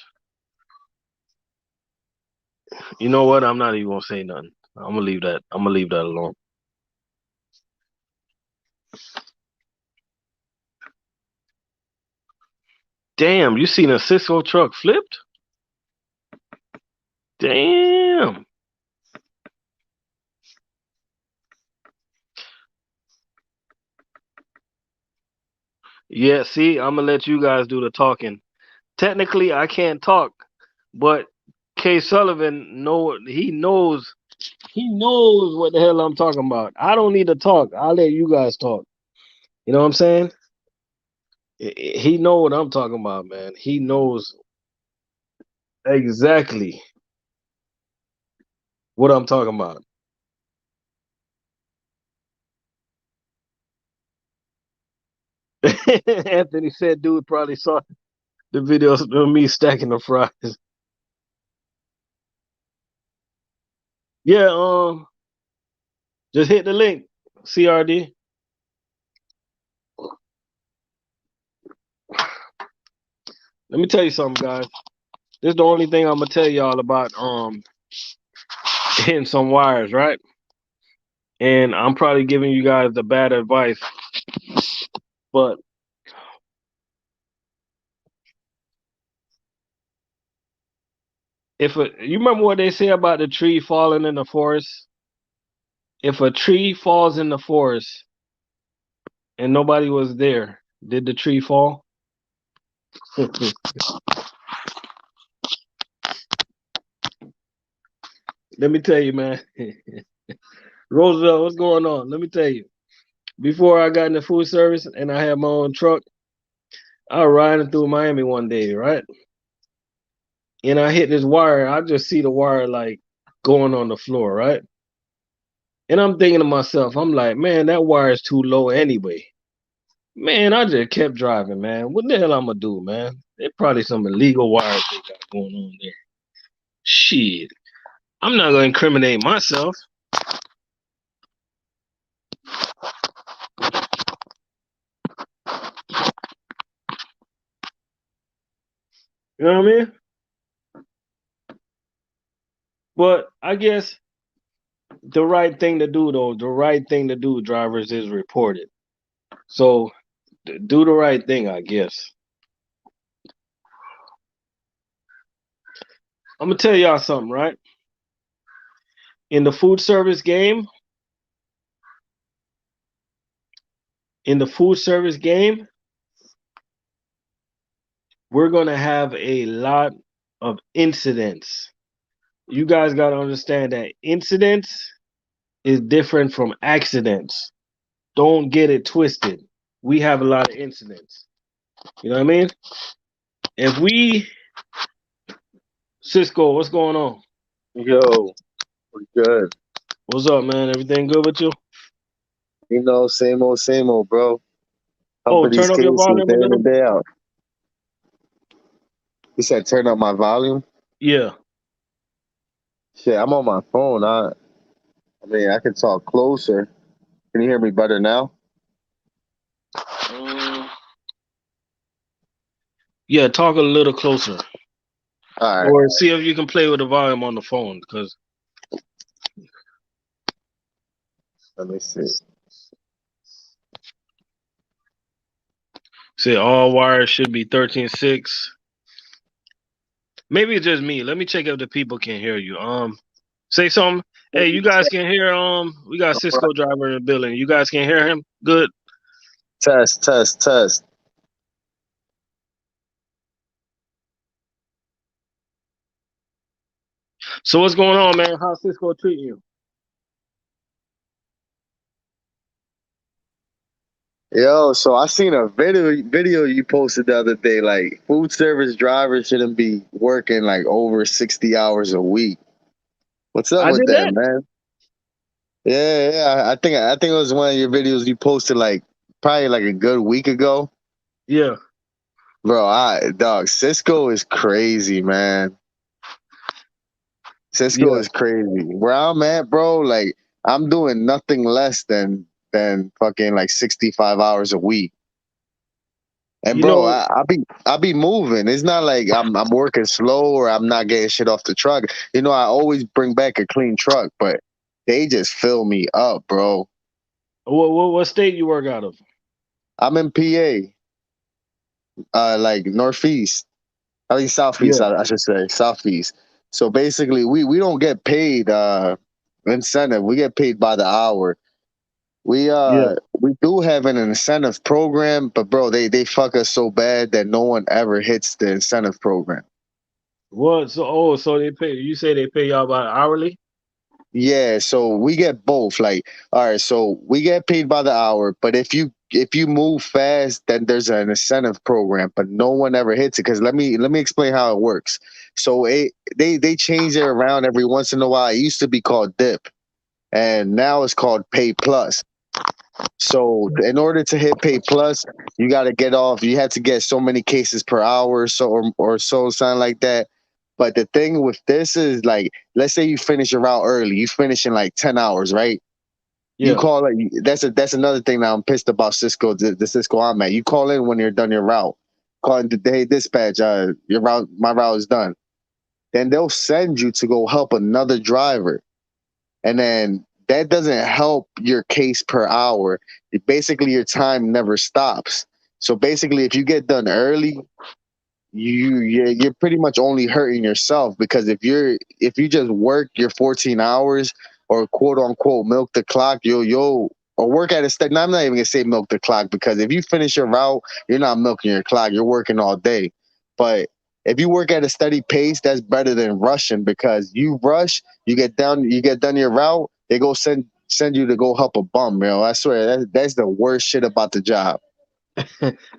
You know what? I'm not even gonna say nothing. I'm gonna leave that. I'm gonna leave that alone. Damn, you seen a Cisco truck flipped? Damn. Yeah, see, I'm gonna let you guys do the talking. Technically, I can't talk, but K. Sullivan he knows what the hell I'm talking about. I don't need to talk. I'll let you guys talk. You know what I'm saying? He know what I'm talking about, man. He knows exactly what I'm talking about. Anthony said, dude probably saw the videos of me stacking the fries. Yeah, just hit the link, CRD. Let me tell you something, guys. This is the only thing I'm gonna tell y'all about hitting some wires, right? And I'm probably giving you guys the bad advice, but you remember what they say about the tree falling in the forest? If a tree falls in the forest and nobody was there, did the tree fall? Let me tell you, man. Roosevelt, what's going on? Let me tell you. Before I got into food service and I had my own truck, I was riding through Miami one day, right? And I hit this wire. I just see the wire like going on the floor, right? And I'm thinking to myself, I'm like, man, that wire is too low anyway. Man, I just kept driving, man. What the hell I'm gonna do, man? There's probably some illegal wires they got going on there. Shit. I'm not gonna incriminate myself. You know what I mean? But I guess the right thing to do, though, the right thing to do, drivers, is report it. So do the right thing, I guess. I'm gonna tell y'all something, right? In the food service game, in the food service game, we're gonna have a lot of incidents. You guys gotta understand that incidents is different from accidents. Don't get it twisted. We have a lot of incidents. You know what I mean? If we Cisco, what's going on? Yo, we good. What's up, man? Everything good with you? Same old, bro. Oh, Company's turn up your cases volume day a in little and bit. day out. You said turn up my volume? Yeah. Shit, I'm on my phone. I mean, I can talk closer. Can you hear me better now? Um, yeah, talk a little closer. All right. Or see if you can play with the volume on the phone. Because, Let me see. see, all wires should be 13.6. Maybe it's just me. Let me check if the people can hear you. Say something. Hey, you guys can hear, we got All right. Cisco driver in the building. You guys can hear him? Good. Test, test, test. So what's going on, man? How's Cisco treating you? Yo, so I seen a video you posted the other day. Like, food service drivers shouldn't be working like over 60 hours a week. What's up I with did that, that. man? Yeah, yeah. I think it was one of your videos you posted like probably like a good week ago. Yeah. Bro, Cisco is crazy, man. Cisco Yeah. is crazy. Where I'm at, bro, like I'm doing nothing less than fucking like 65 hours a week. And You bro, know, I be moving. It's not like I'm working slow or I'm not getting shit off the truck. I always bring back a clean truck, but they just fill me up, bro. what state you work out of? I'm in PA, like northeast. I mean southeast, Yeah. I should say southeast. So basically, we don't get paid incentive. We get paid by the hour. We Yeah. uh we do have an incentive program, but bro, they fuck us so bad that no one ever hits the incentive program. What? So they pay. You say they pay y'all by hourly? Yeah, so we get both. Like, all right, so we get paid by the hour, but if you move fast, then there's an incentive program, but no one ever hits it. Because let me explain how it works. So they change it around every once in a while. It used to be called dip, and now it's called pay plus. So in order to hit pay plus, you got to get off. You had to get so many cases per hour, so or so something like that. But the thing with this is like, let's say you finish your route early. You finish in like 10 hours, right? You Yeah. call it. That's another thing that I'm pissed about Cisco. The Cisco I'm at. You call in when you're done your route. Call in the hey dispatch. Your route, my route is done. Then they'll send you to go help another driver, and then that doesn't help your case per hour. Basically, your time never stops. So basically, if you get done early, you're pretty much only hurting yourself because if you just work your 14 hours or quote unquote milk the clock, you'll or work at a steady. I'm not even gonna say milk the clock because if you finish your route, you're not milking your clock. You're working all day. But if you work at a steady pace, that's better than rushing because you rush, you get done your route, they go send you to go help a bum, I swear that's the worst shit about the job.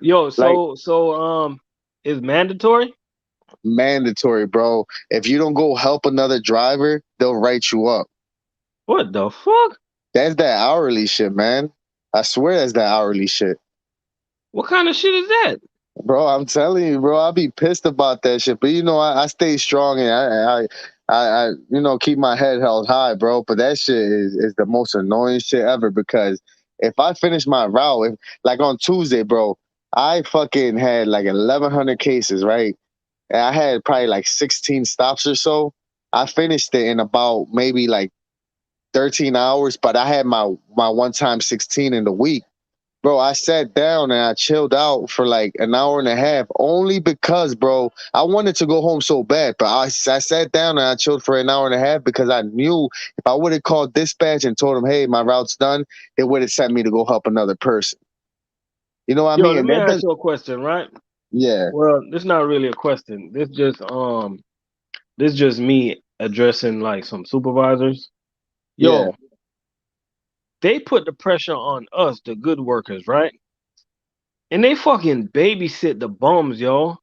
Yo, Like it's mandatory? mandatory, bro. If you don't go help another driver, they'll write you up. What the fuck? That's that hourly shit, man. I swear that's that hourly shit. What kind of shit is that? Bro, I'm telling you, bro, I'll be pissed about that shit. But I stay strong and I keep my head held high, bro. But that shit is the most annoying shit ever because if I finish my route, like on Tuesday, bro, I fucking had like 1,100 cases, right? And I had probably like 16 stops or so. I finished it in about maybe like 13 hours, but I had my one time 16 in the week. Bro, I sat down and I chilled out for like an hour and a half only because, bro, I wanted to go home so bad. But I sat down and I chilled for an hour and a half because I knew if I would have called dispatch and told them, hey, my route's done, they would have sent me to go help another person. You know what I Yo, mean? let And me that ask does, you a question, right? yeah, Well, this not really a question. This just me addressing like some supervisors. yeah, Yo, they put the pressure on us, the good workers, right? And they fucking babysit the bums, yo.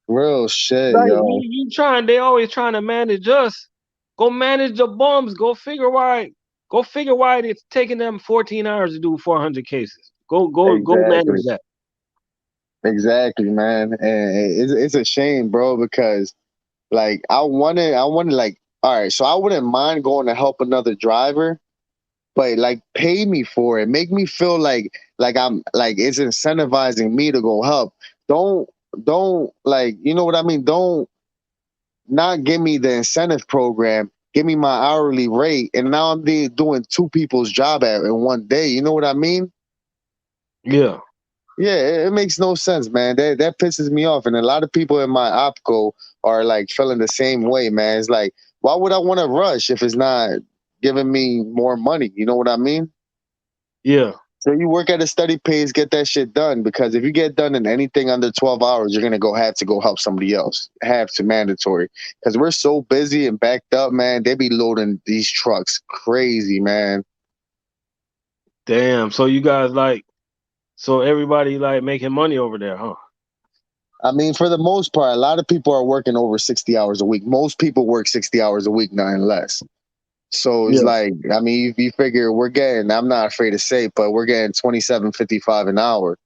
real shit, Like yo. they always trying to manage us. Go manage the bums. Go figure why it's taking them 14 hours to do 400 cases. Go Exactly. manage that. Exactly, man. And it's a shame, bro, because like I wanted like, all right, so I wouldn't mind going to help another driver, but like pay me for it. Make me feel like I'm like it's incentivizing me to go help. Don't don't like you know what I mean? Don't not give me the incentive program. Give me my hourly rate, and now I'm doing two people's job in one day. You know what I mean? Yeah, Yeah, it makes no sense, man. That pisses me off, and a lot of people in my opco are like feeling the same way, man. It's like, why would I want to rush if it's not giving me more money? You know what I mean? yeah, So you work at a steady pace, get that shit done. Because if you get done in anything under 12 hours, you're gonna go have to go help somebody else. Have to mandatory. Because we're so busy and backed up, man. They be loading these trucks crazy, man. damn. So you guys like, so everybody like making money over there, huh? I mean, for the most part, a lot of people are working over 60 hours a week. Most people work 60 hours a week, nothing less. So it's Yeah, like, I mean, if you figure we're getting, I'm not afraid to say, but we're getting 27.55 an hour.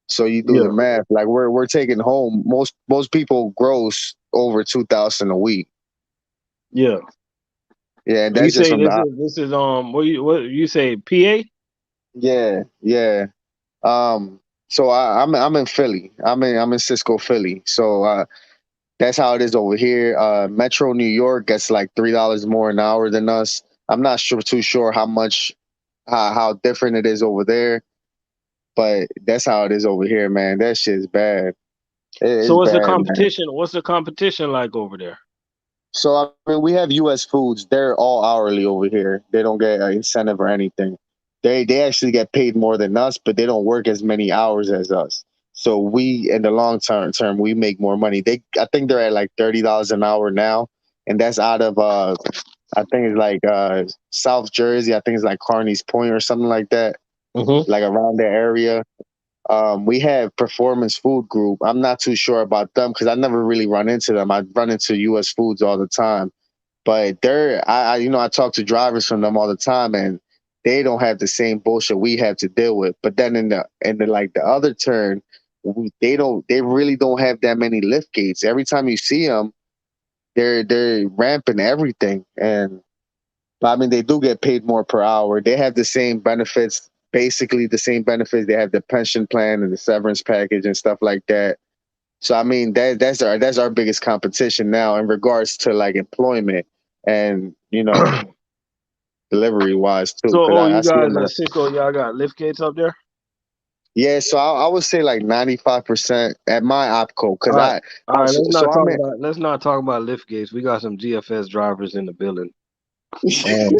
So you do the yeah, math. Like we're taking home most people gross over 2,000 a week. yeah. Yeah, and You that's just say from the this is what you say PA? yeah, yeah. Um so I'm in Philly. I'm in Cisco, Philly. So that's how it is over here. Metro New York gets like $3 more an hour than us. I'm not too sure how much how different it is over there, but that's how it is over here, man. That shit's bad. So It's what's the bad, man. competition? What's the competition like over there? So I mean, we have U.S. Foods. They're all hourly over here. They don't get an incentive or anything. They actually get paid more than us, but they don't work as many hours as us. So we, in the long term, we make more money. I think they're at like $30 an hour now, and that's out of I think it's like South Jersey. I think it's like Carney's Point or something like that, Hmm. like around the area. We have Performance Food Group. I'm not too sure about them because I never really run into them. I run into U.S. Foods all the time, but I talk to drivers from them all the time, and they don't have the same bullshit we have to deal with. But then in the like the other turn, they really don't have that many lift gates. Every time you see them, they're ramping everything, and I mean, they do get paid more per hour. They have the same benefits, basically the same benefits. They have the pension plan and the severance package and stuff like that. So I mean, that's our biggest competition now in regards to like employment and delivery wise too. So Because I you see guys them. at Cisco, y'all got lift gates up there? Yeah, so I would say like 95% at my opco because All right. I All right, so I'm at let's not talk about lift gates. We got some GFS drivers in the building. Yeah,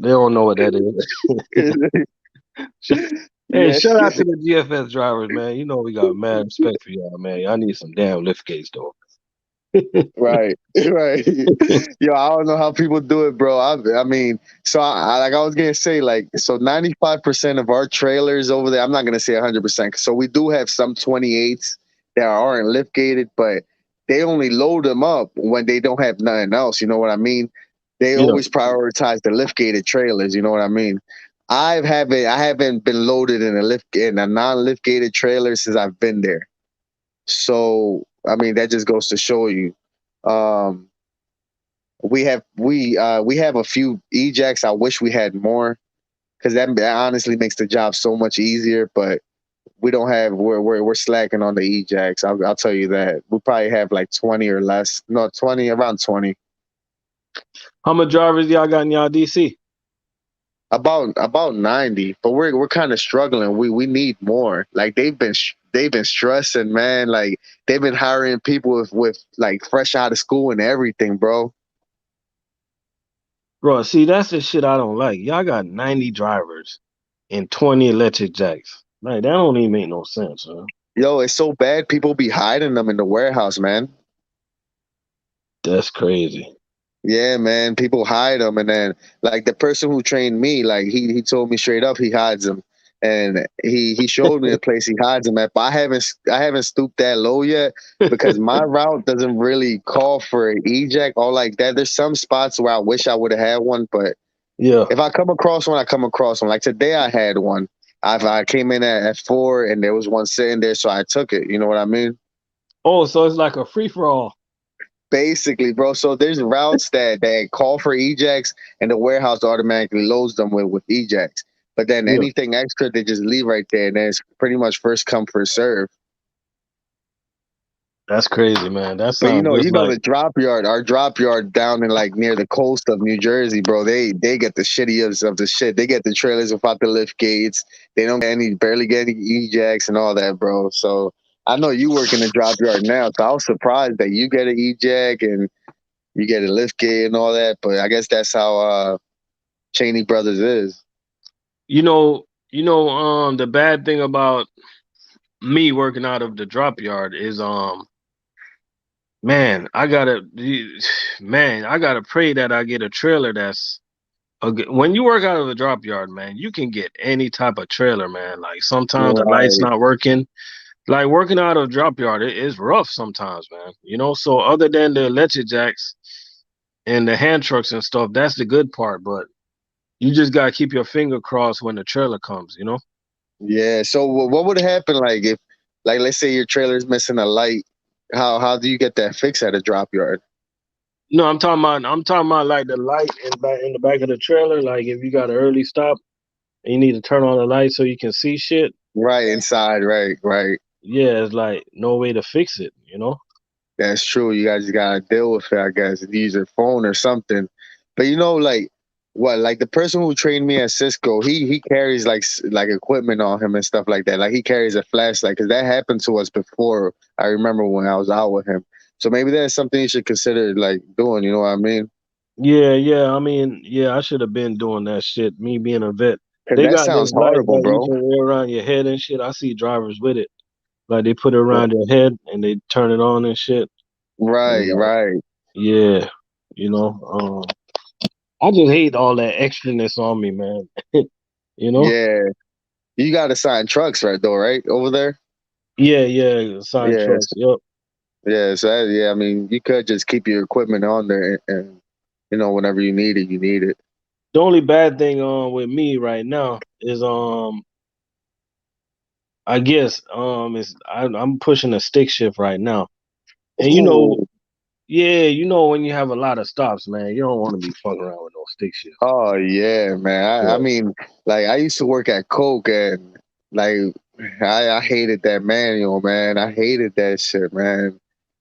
they don't know what that is. Hey, yeah. shout out to the GFS drivers, man. You know we got mad respect for y'all, man. Y'all need some damn lift gates though. Right, right. Yo, I don't know how people do it, bro. I mean, so like I was gonna say, like, so 95% of our trailers over there. I'm not gonna say 100%. So we do have some 28s that aren't lift gated, but they only load them up when they don't have nothing else. You know what I mean? They Yeah. always prioritize the lift gated trailers. You know what I mean? I haven't been loaded in a non lift gated trailer since I've been there. So I mean, that just goes to show you. Um, we have a few ejects. I wish we had more because that honestly makes the job so much easier. But we don't have. We're slacking on the ejects. I'll tell you that. We probably have like 20 or less. No, 20, around 20. How many drivers y'all got in y'all DC? About 90, but we're kind of struggling. We need more. Like they've been stressing, man. Like they've been hiring people with like fresh out of school and everything, bro. Bro, see, that's the shit I don't like. Y'all got 90 drivers and 20 electric jacks. Like, that don't even make no sense, huh? Yo, it's so bad. People be hiding them in the warehouse, man. That's crazy. Yeah, man. People hide them, and then like the person who trained me, like he told me straight up he hides them, and he showed me the place he hides them at. But I haven't stooped that low yet because my route doesn't really call for an eject or like that. There's some spots where I wish I would have had one, but Yeah. if I come across one, I come across one. Like today, I had one. I came in at 4, and there was one sitting there, so I took it. You know what I mean? Oh, so it's like a free for all. Basically, bro. So there's routes that call for ejects, and the warehouse automatically loads them with ejects. But then Yeah. anything extra, they just leave right there, and then it's pretty much first come first serve. That's crazy, man. That But sounds you just know like, the drop yard, our drop yard down in like near the coast of New Jersey, bro. They get the shittiest of the shit. They get the trailers without the lift gates. They don't get any, barely get any ejects and all that, bro. So I know you work in the drop yard now, so I was surprised that you get an eject and you get a lift gate and all that. But I guess that's how Cheney Brothers is. the bad thing about me working out of the drop yard is, man, man, I gotta pray that I get a trailer that's when you work out of the drop yard, man, you can get any type of trailer, man. Like sometimes the light's Right. not working. Like working out of drop yard, it is rough sometimes, man. So other than the electric jacks and the hand trucks and stuff, that's the good part. But you just gotta keep your finger crossed when the trailer comes. Yeah. So what would happen like if, like, let's say your trailer's missing a light? How do you get that fixed at a drop yard? No, I'm talking about like the light in the back of the trailer. Like if you got an early stop and you need to turn on the light so you can see shit. Right inside. Right. Right. Yeah, it's like no way to fix it. That's true. You guys gotta deal with it, I guess. Use your phone or something. But like what? Like the person who trained me at Cisco, he carries like equipment on him and stuff like that. Like he carries a flashlight because that happened to us before. I remember when I was out with him. So maybe that's something you should consider like doing. You know what I mean? Yeah, yeah. I mean, yeah, I should have been doing that shit. Me being a vet, Because they that got this sounds light horrible, that you bro. can wear around your head and shit. I see drivers with it, like they put it around their head and they turn it on and shit. And Right, like, right. yeah, you know. I just hate all that extraness on me, man. you know. Yeah. You got to sign trucks, right? Though, right over there. Yeah, yeah. Sign Yes, trucks. Yep. yeah. So yeah, I mean, you could just keep your equipment on there, and whenever you need it, you need it. The only bad thing with me right now is I guess is I'm pushing a stick shift right now. And Ooh. yeah, when you have a lot of stops, man, you don't want to be fucking around with no stick shift. Oh yeah, man. I Yeah, mean, like I used to work at Coke, and like I hated that manual, man. I hated that shit, man.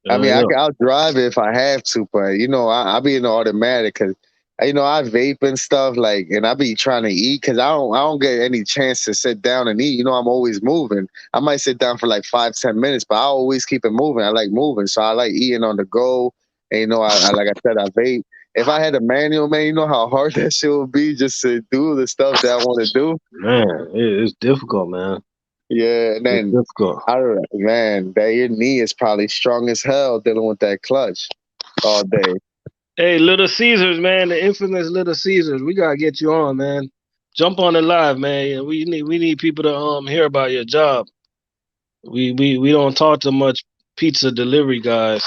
I mean, yeah. I'll drive it if I have to, but I be in the automatic because I vape and stuff like, and I be trying to eat because I don't get any chance to sit down and eat. I'm always moving. I might sit down for like 5-10 minutes, but I always keep it moving. I like moving, so I like eating on the go. And I like I said, I vape. If I had a manual, man, you know how hard that shit would be just to do the stuff that I want to do. Man, it's difficult, man. Yeah, and It's then difficult. I don't know, man, that your knee is probably strong as hell dealing with that clutch all day. Hey, Little Caesars, man, the infamous Little Caesars. We gotta get you on, man. Jump on the live, man. Yeah, we need people to hear about your job. We don't talk to much pizza delivery guys,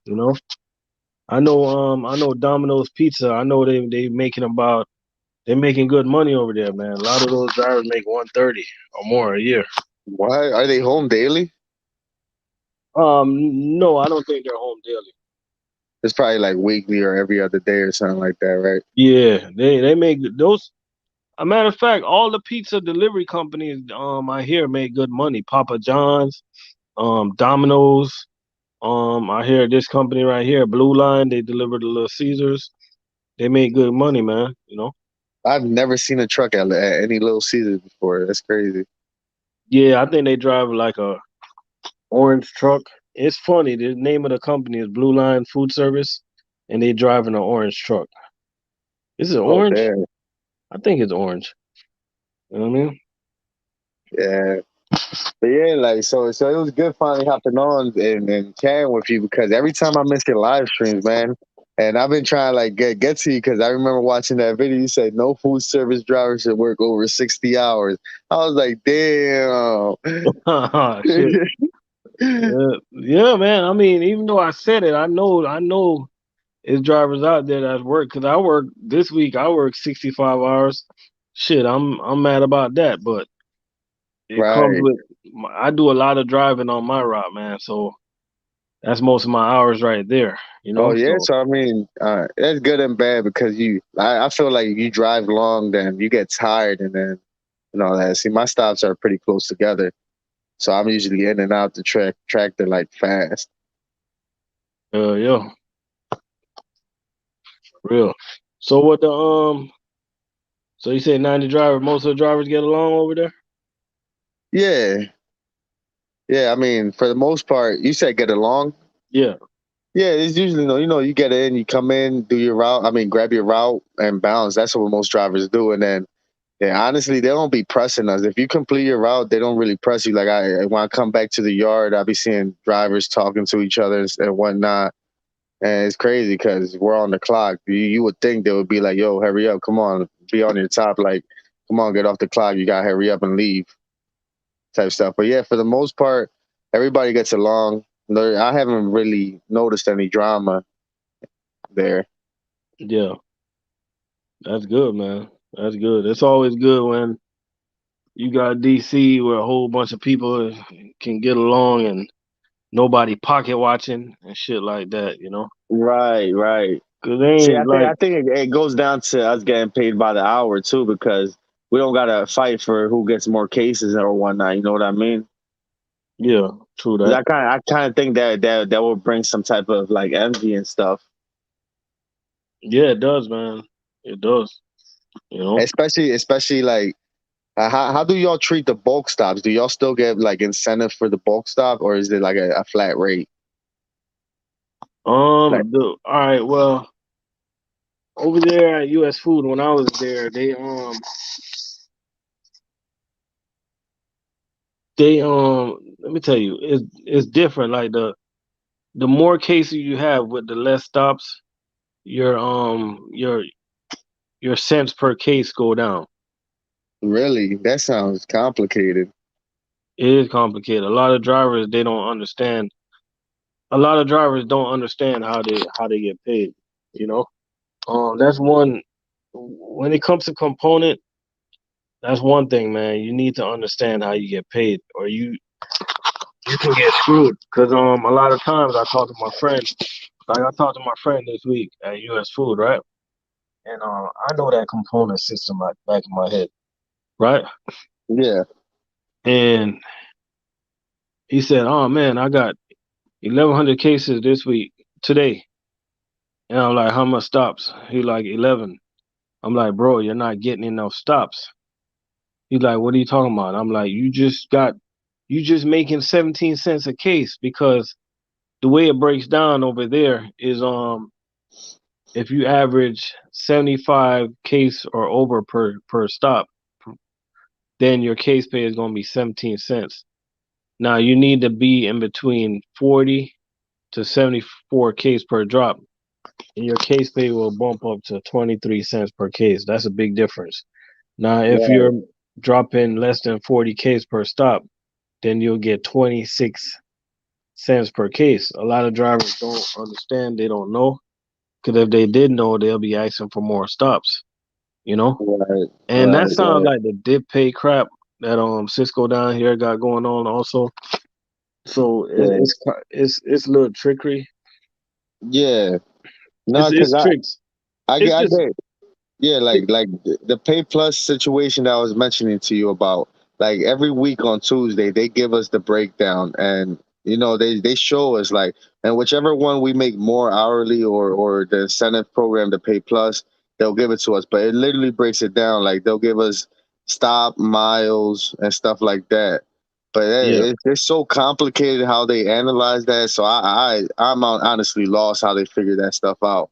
you know. I know Domino's Pizza. I know they're making good money over there, man. A lot of those drivers make 130 or more a year. Why are they home daily? No, I don't think they're home daily. It's probably like weekly or every other day or something like that, right? Yeah, they make those. A matter of fact, all the pizza delivery companies I hear make good money. Papa John's, Domino's. I hear this company right here, Blue Line. They deliver the Little Caesars. They make good money, man. I've never seen a truck at any Little Caesars before. That's crazy. Yeah, I think they drive like a orange truck. It's funny. The name of the company is Blue Line Food Service, and they driving an orange truck. Is it Oh orange? damn. I think it's orange. You know what I mean? Yeah. But yeah, like so it was good finally hopping on and chatting with you because every time I miss your live streams, man, and I've been trying to like get to you because I remember watching that video. You said no food service driver should work over 60 hours. I was like, damn. Shit. Yeah, man. I mean, even though I said it, I know it's drivers out there that work because I work this week. I work 65 hours. Shit, I'm mad about that, but it comes Right. with. I do a lot of driving on my route, man. So that's most of my hours right there. You Oh know. yeah, So so I mean, that's good and bad because I feel like you drive long, then you get tired, and then that. See, my stops are pretty close together, so I'm usually in and out the tractor like fast. yeah, real. So what the So you said 90 driver, most of the drivers get along over there? Yeah, yeah. I mean, for the most part, you said get along. Yeah, Yeah, it's usually you get in, you come in, do your route. I mean, grab your route and bounce. That's what most drivers do, and then yeah, honestly, they don't be pressing us. If you complete your route, they don't really press you. Like when I come back to the yard, I be seeing drivers talking to each other and whatnot. And it's crazy because we're on the clock. You would think they would be like, "Yo, hurry up! Come on, be on your top! Like, come on, get off the clock! You gotta hurry up and leave!" Type stuff. But yeah, for the most part, everybody gets along. I haven't really noticed any drama there. yeah. That's good, man. That's good. It's always good when you got DC where a whole bunch of people can get along and nobody pocket watching and shit like that, you know? Right, right. Cause they See, ain't like, I think it goes down to us getting paid by the hour too, because we don't gotta fight for who gets more cases or whatnot. You know what I mean? yeah, true 'Cause that. I kind of think that will bring some type of like envy and stuff. Yeah, it does, man. It does, you know? Especially like how do y'all treat the bulk stops? Do y'all still get like incentive for the bulk stop, or is it like a flat rate? Like All right, well, over there at US Food, when I was there, let me tell you, it's different. Like the more cases you have with the less stops, your your cents per case go down. really, that sounds complicated. It is complicated. A lot of drivers they don't understand. A lot of drivers don't understand how they get paid. You know, that's one. When it comes to component, that's one thing, man. You need to understand how you get paid, or you can get screwed. Cause a lot of times I talk to my friend. Like I talked to my friend this week at US Food, right? And I know that component system like back in my head, right? Yeah, And he said, "Oh man, I got 1,100 cases this week today." And I'm like, "How much stops?" He like 11. I'm like, "Bro, you're not getting enough stops." He's like, "What are you talking about?" I'm like, you just making 17 cents a case because the way it breaks down over there is if you average 75 case or over per stop, then your case pay is going to be 17 cents. Now you need to be in between 40 to 74 case per drop, and your case pay will bump up to 23 cents per case. That's a big difference. Now, if right, you're dropping less than 40 case per stop, then you'll get 26 cents per case. A lot of drivers don't understand, they don't know, because if they did know, they'll be asking for more stops, you know? right, And that right, sounds right. like the dip pay crap that Cisco down here got going on also. So Yeah, it's a little trickery. yeah. No, It's because tricks. I It's I just get yeah, it, like the pay plus situation that I was mentioning to you about. Like every week on Tuesday, they give us the breakdown, and they show us like, and whichever one we make more hourly or the incentive program, the pay plus. they'll give it to us. But it literally breaks it down. Like they'll give us stop miles and stuff like that. But Yeah, it's so complicated how they analyze that. So I'm honestly lost how they figure that stuff out.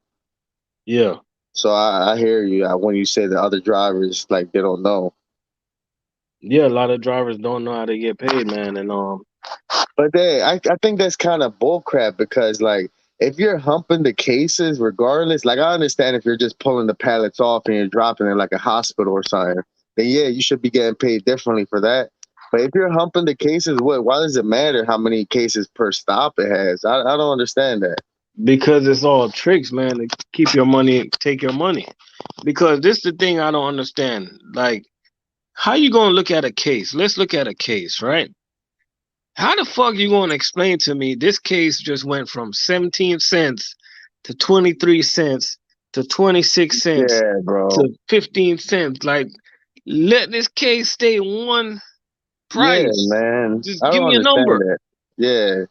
yeah, So I hear you when you say the other drivers like they don't know. yeah. A lot of drivers don't know how to get paid, man, and But I think that's kind of bullcrap because like if you're humping the cases regardless, like I understand if you're just pulling the pallets off and you're dropping in like a hospital or something, then yeah, you should be getting paid differently for that. But if you're humping the cases, what? Why does it matter how many cases per stop it has? I don't understand that. because it's all tricks, man, to keep your money, take your money. Because this is the thing I don't understand. Like, how you gonna look at a case? Let's look at a case, right? How the fuck you gonna explain to me this case just went from 17 cents to 23 cents to 26 cents Yeah, bro. to 15 cents? Like, let this case stay one Yeah, price. man. Just I give don't me a understand number, that. Yeah.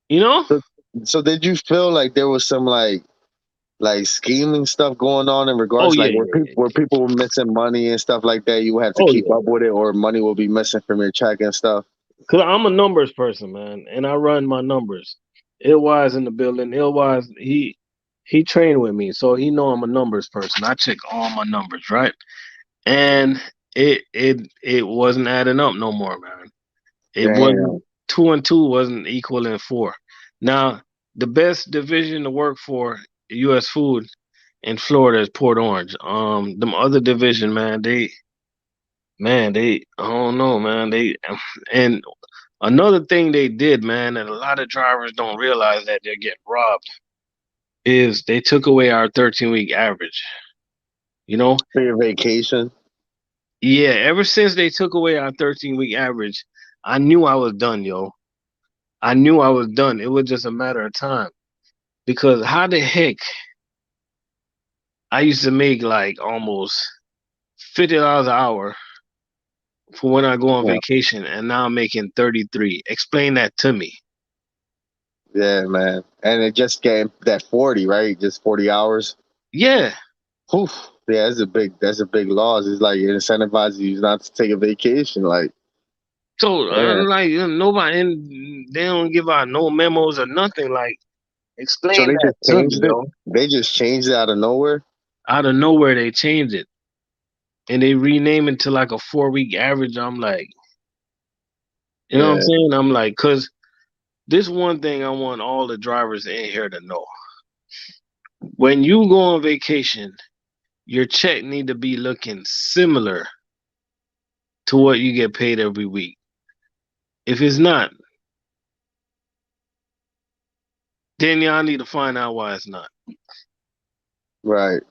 you know? So, so did you feel like there was some like scheming stuff going on in Oh regards yeah, like yeah, yeah. where people were missing money and stuff like that? You would have to Oh keep yeah. up with it, or money will be missing from your check and stuff. Cause I'm a numbers person, man, and I run my numbers. Ilwise in the building. Ilwise, he trained with me, so he know I'm a numbers person. I check all my numbers, right? And it wasn't adding up no more, man. It wasn't Damn. two and two wasn't equaling four. Now, the best division to work for U.S. Food in Florida is Port Orange. Them other division, man, I don't know, man. And another thing they did, man, and a lot of drivers don't realize that they're getting robbed, is they took away our 13-week average. You know, For your vacation. yeah. Ever since they took away our 13-week average, I knew I was done, yo. I knew I was done. It was just a matter of time. Because how the heck I used to make like almost $50 an hour for when I go on Yeah, vacation, and now I'm making 33. Explain that to me. yeah, man. And it just getting that 40, right? Just 40 hours. Yeah. Whew. Yeah, that's a big loss. It's like it incentivizes you not to take a vacation. Like, So man. like nobody, and they don't give out no memos or nothing. Like So explain they that just to me, changed it. yo. They just changed it out of nowhere. Out of nowhere they changed it, and they rename it to like a 4-week average. I'm like, you know what I'm Yeah, saying? I'm like, cause this one thing I want all the drivers in here to know: when you go on vacation, your check need to be looking similar to what you get paid every week. If it's not, then y'all need to find out why it's not. right.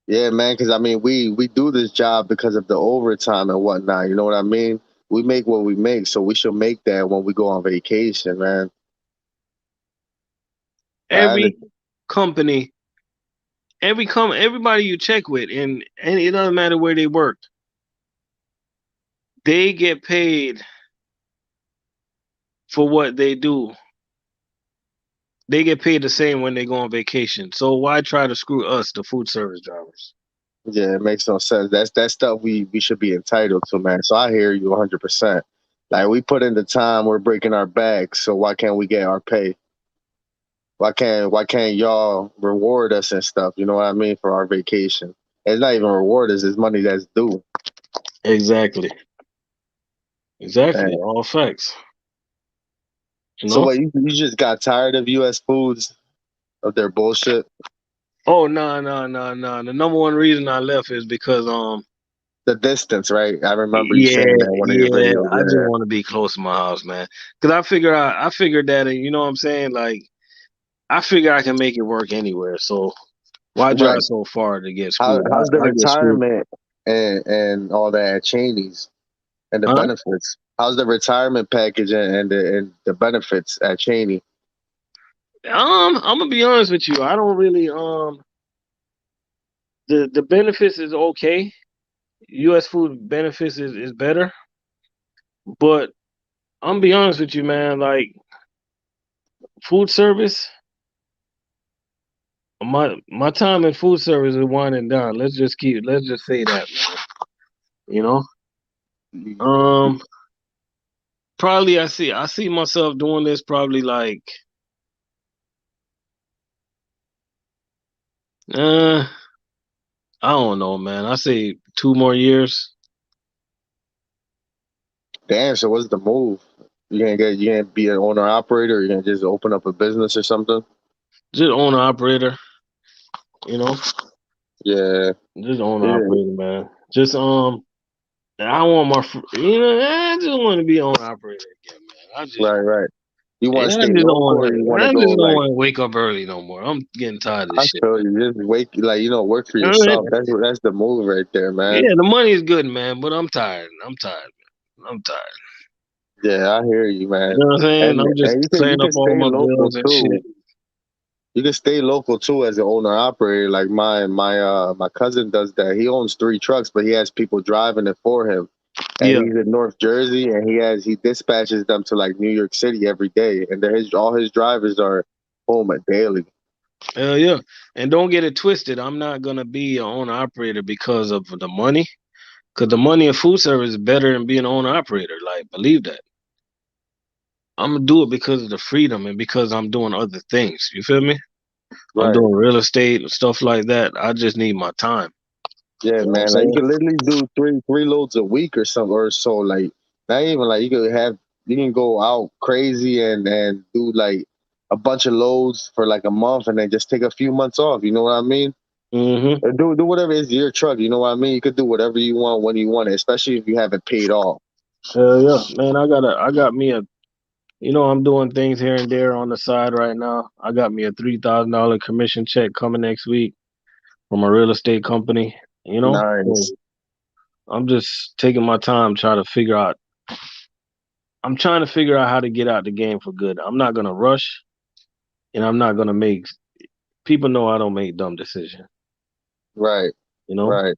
Yeah, man. Because I mean, we do this job because of the overtime and whatnot. You know what I mean? We make what we make, so we should make that when we go on vacation, man. I Every company, everybody you check with, and it doesn't matter where they work, they get paid for what they do. They get paid the same when they go on vacation. So why try to screw us, the food service drivers? Yeah, it makes no sense. That's stuff we should be entitled to, man. So I hear you 100%. Like we put in the time, we're breaking our backs. So why can't we get our pay? Why can't y'all reward us and stuff? You know what I mean for our vacation? It's not even reward us; it's money that's due. Exactly. Exactly. Man. All facts. You So know? what? You just got tired of U.S. foods of their bullshit? Oh no, no, no, no. The number one reason I left is because The distance, right? I remember you yeah, saying that in one of your yeah, videos. I just Yeah, want to be close to my house, man. Cause I figured that, and you know what I'm saying? Like, I figure I can make it work anywhere. So why drive right. so far to get screwed? How's the I get screwed. retirement and all that at Cheney's and the Huh? benefits? How's the retirement package and the benefits at Cheney? I'm gonna be honest with you. I don't really the benefits is okay. U.S. food benefits is better, but I'm gonna be honest with you, man. Like food service, my time in food service is winding down. Let's just say that, man. You know, um, probably I see myself doing this probably like uh I don't know, man. I say 2 more years. Damn. So what's the move? You gonna be an owner operator? Or you gonna just open up a business or something? Just owner operator, you know. Yeah. Just owner Yeah. operator, man. Just I want you know, I just want to be owner operator again, man. Right. Right. You want to Yeah, stay local, or you want to I go just don't like? want to wake up early no more. I'm getting tired of this I shit, feel man. you. Just wake, work for Uh, yourself. That's the move right there, man. Yeah, the money is good, man, but I'm tired. I'm tired, man. I'm tired. Yeah, I hear you, man. You know what I'm saying? And I'm just you clearing can up all stay my local bills and too. shit. You can stay local too as an owner operator. Like my cousin does that. He owns 3 trucks, but he has people driving it for him. And Yeah, he's in North Jersey, and he dispatches them to like New York City every day. And all his drivers are home at daily. yeah. And don't get it twisted. I'm not gonna be an owner operator because of the money. Cause the money in food service is better than being an owner operator. Like, believe that. I'm gonna do it because of the freedom and because I'm doing other things. You feel me? I'm Right. doing real estate and stuff like that. I just need my time. Yeah, You know what I'm man. Like you saying? can literally do three loads a week or something or so. Like not even like you can go out crazy and do like a bunch of loads for like a month and then just take a few months off. You know what I mean? Mm-hmm. Or do whatever is your truck. You know what I mean? You could do whatever you want when you want it, especially if you haven't paid off. Hell yeah, man. I got me a. You know, I'm doing things here and there on the side right now. I got me a $3,000 commission check coming next week from a real estate company. You know, so Nice. I'm just taking my time trying to figure out. I'm trying to figure out how to get out the game for good. I'm not gonna rush, and I'm not gonna make. People know I don't make dumb decisions. Right. You know, Right.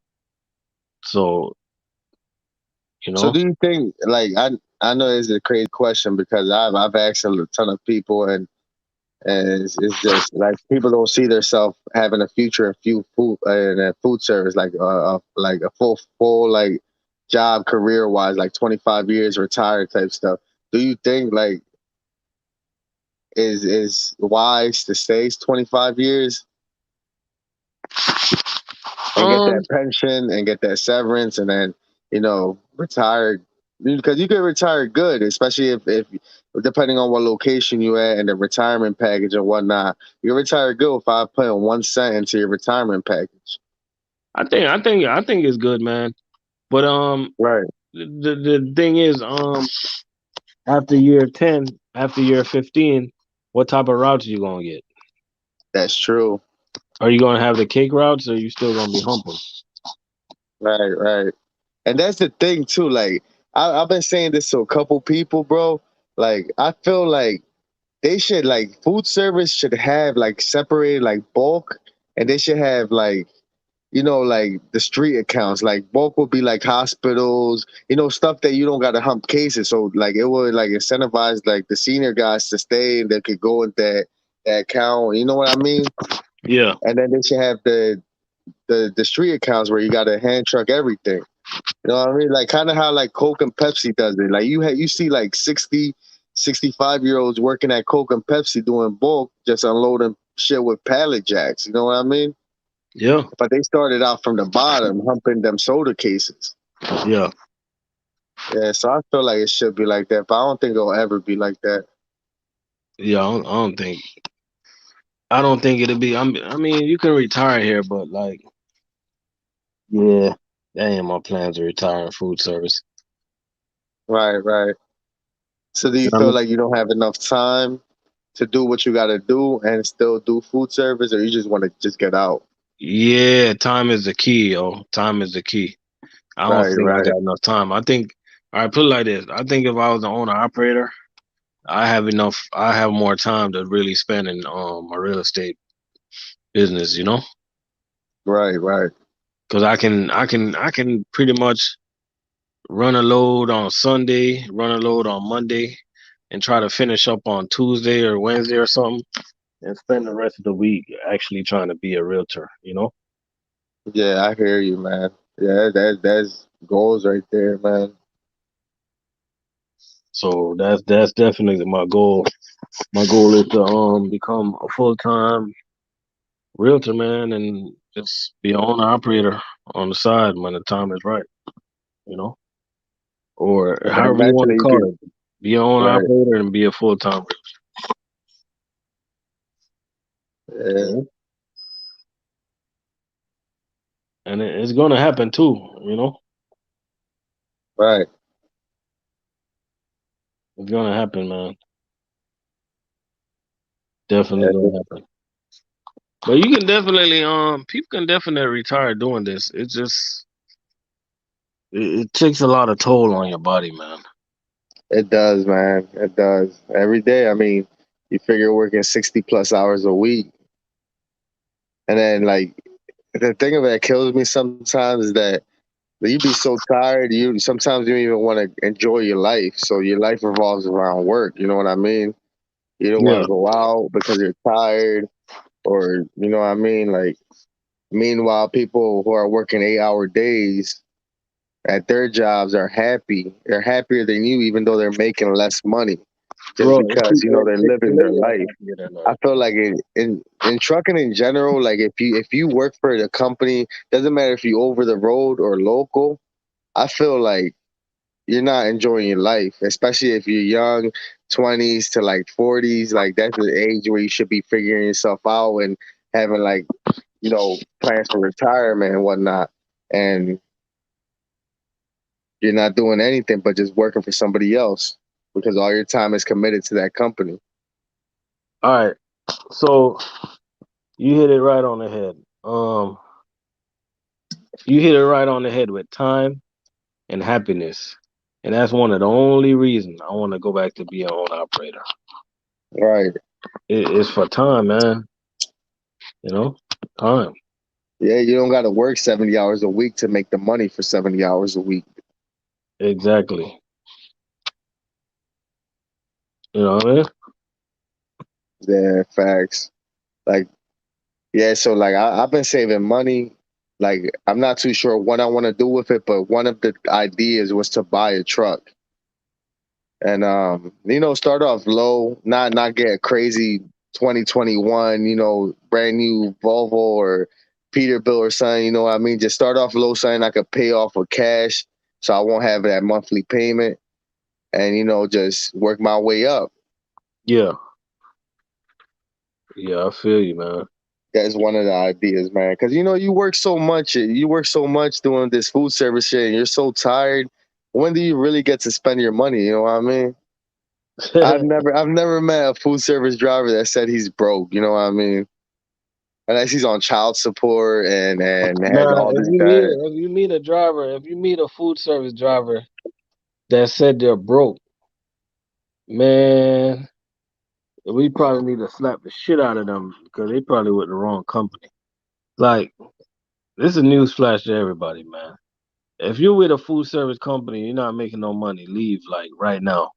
so you So know. do you think like I know it's a crazy question because I've asked a ton of people and it's just like people don't see themselves having a future in a food service like a full like job career wise like 25 years retired type stuff. Do you think like is wise to stay 25 years and get Um, that pension and get that severance and then retire because you can retire good, especially if depending on what location you at and the retirement package and whatnot. You can retire good if I put in 1 cent into your retirement package. I think it's good, man. But Right. the thing is, after year 10, after year 15, what type of routes you gonna get? That's true. Are you gonna have the cake routes, or you still gonna be humping? Right, right. And that's the thing too. Like I've been saying this to a couple people, bro. Like I feel like they should like food service should have like separated like bulk and they should have like like the street accounts. Like bulk would be like hospitals, stuff that you don't got to hump cases. So like it would like incentivize like the senior guys to stay and they could go with that account. You know what I mean? Yeah, And then they should have the street accounts where you got to hand truck everything. You know what I mean? Like kind of how like Coke and Pepsi does it. Like you see like 60, 65 year olds working at Coke and Pepsi doing bulk, just unloading shit with pallet jacks. You know what I mean? yeah, But they started out from the bottom, humping them soda cases. yeah, Yeah, so I feel like it should be like that, but I don't think it'll ever be like that. yeah. I don't think it'll be. I mean, you can retire here, but like, yeah, that ain't my plans to retire in food service. Right, right. So do You you know what I feel mean? like you don't have enough time to do what you got to do and still do food service, or you just want to just get out? Yeah, time is the key, yo. Time is the key. I don't Right, think I right, got enough time. I think, all right, put it like this. I think if I was an owner operator, I have enough. I have more time to really spend in my real estate business. You know, right, right. because I can pretty much run a load on Sunday, run a load on Monday, and try to finish up on Tuesday or Wednesday or something, and spend the rest of the week actually trying to be a realtor, you know? Yeah, I hear you, man. Yeah, that's goals right there, man. So that's definitely my goal. My goal is to become a full time realtor, man, and just be an owner operator on the side when the time is right, you know? Or And then however you want to eventually you call could, it. Be an owner right? operator and be a full time Yeah, realtor. And it's gonna happen too, you know? right. It's gonna happen, man. Definitely Yeah, gonna happen. But you can definitely people can definitely retire doing this. It's just it takes a lot of toll on your body, man. it does, man. It does. Every day. I mean, you figure working 60 plus hours a week, and then like the thing of it that kills me sometimes is that you be so tired. You sometimes you don't even want to enjoy your life. So your life revolves around work. You know what I mean? You don't want Yeah, to go out because you're tired, or you know what I mean. Like meanwhile, people who are working 8 hour days at their jobs are happy. They're happier than you, even though they're making less money, just bro. It's because you people know at they're Chick living Fil A their are life. happier than I us, feel bro. like in trucking in general, like if you work for the company, doesn't matter if you over the road or local. I feel like you're not enjoying your life, especially if you're young, 20s to like 40s. Like that's the age where you should be figuring yourself out and having like plans for retirement and whatnot. And you're not doing anything but just working for somebody else because all your time is committed to that company. All right, so you hit it right on the head. You hit it right on the head with time and happiness, and that's one of the only reasons I want to go back to be an owner operator. Right. It's for time, man. You know, time. Yeah, you don't got to work 70 hours a week to make the money for 70 hours a week. Exactly. You know what I mean? Yeah, facts. Like, yeah, so like I've been saving money. Like, I'm not too sure what I want to do with it, but one of the ideas was to buy a truck and start off low, not get a crazy 2021, brand new Volvo or Peterbilt or something. You know what I mean? Just start off low, something I could pay off with cash, so I won't have that monthly payment, and just work my way up. Yeah. Yeah, I feel you, man. That's one of the ideas, man. Because you work so much doing this food service shit, and you're so tired. When do you really get to spend your money? You know what I mean? I've never met a food service driver that said he's broke. You know what I mean? Unless he's on child support and has Nah, all this debt. if you meet a food service driver that said they're broke, man, we probably need to slap the shit out of them because they probably with the wrong company. Like, this is a news flash to everybody, man. If you're with a food service company, you're not making no money, leave like right now.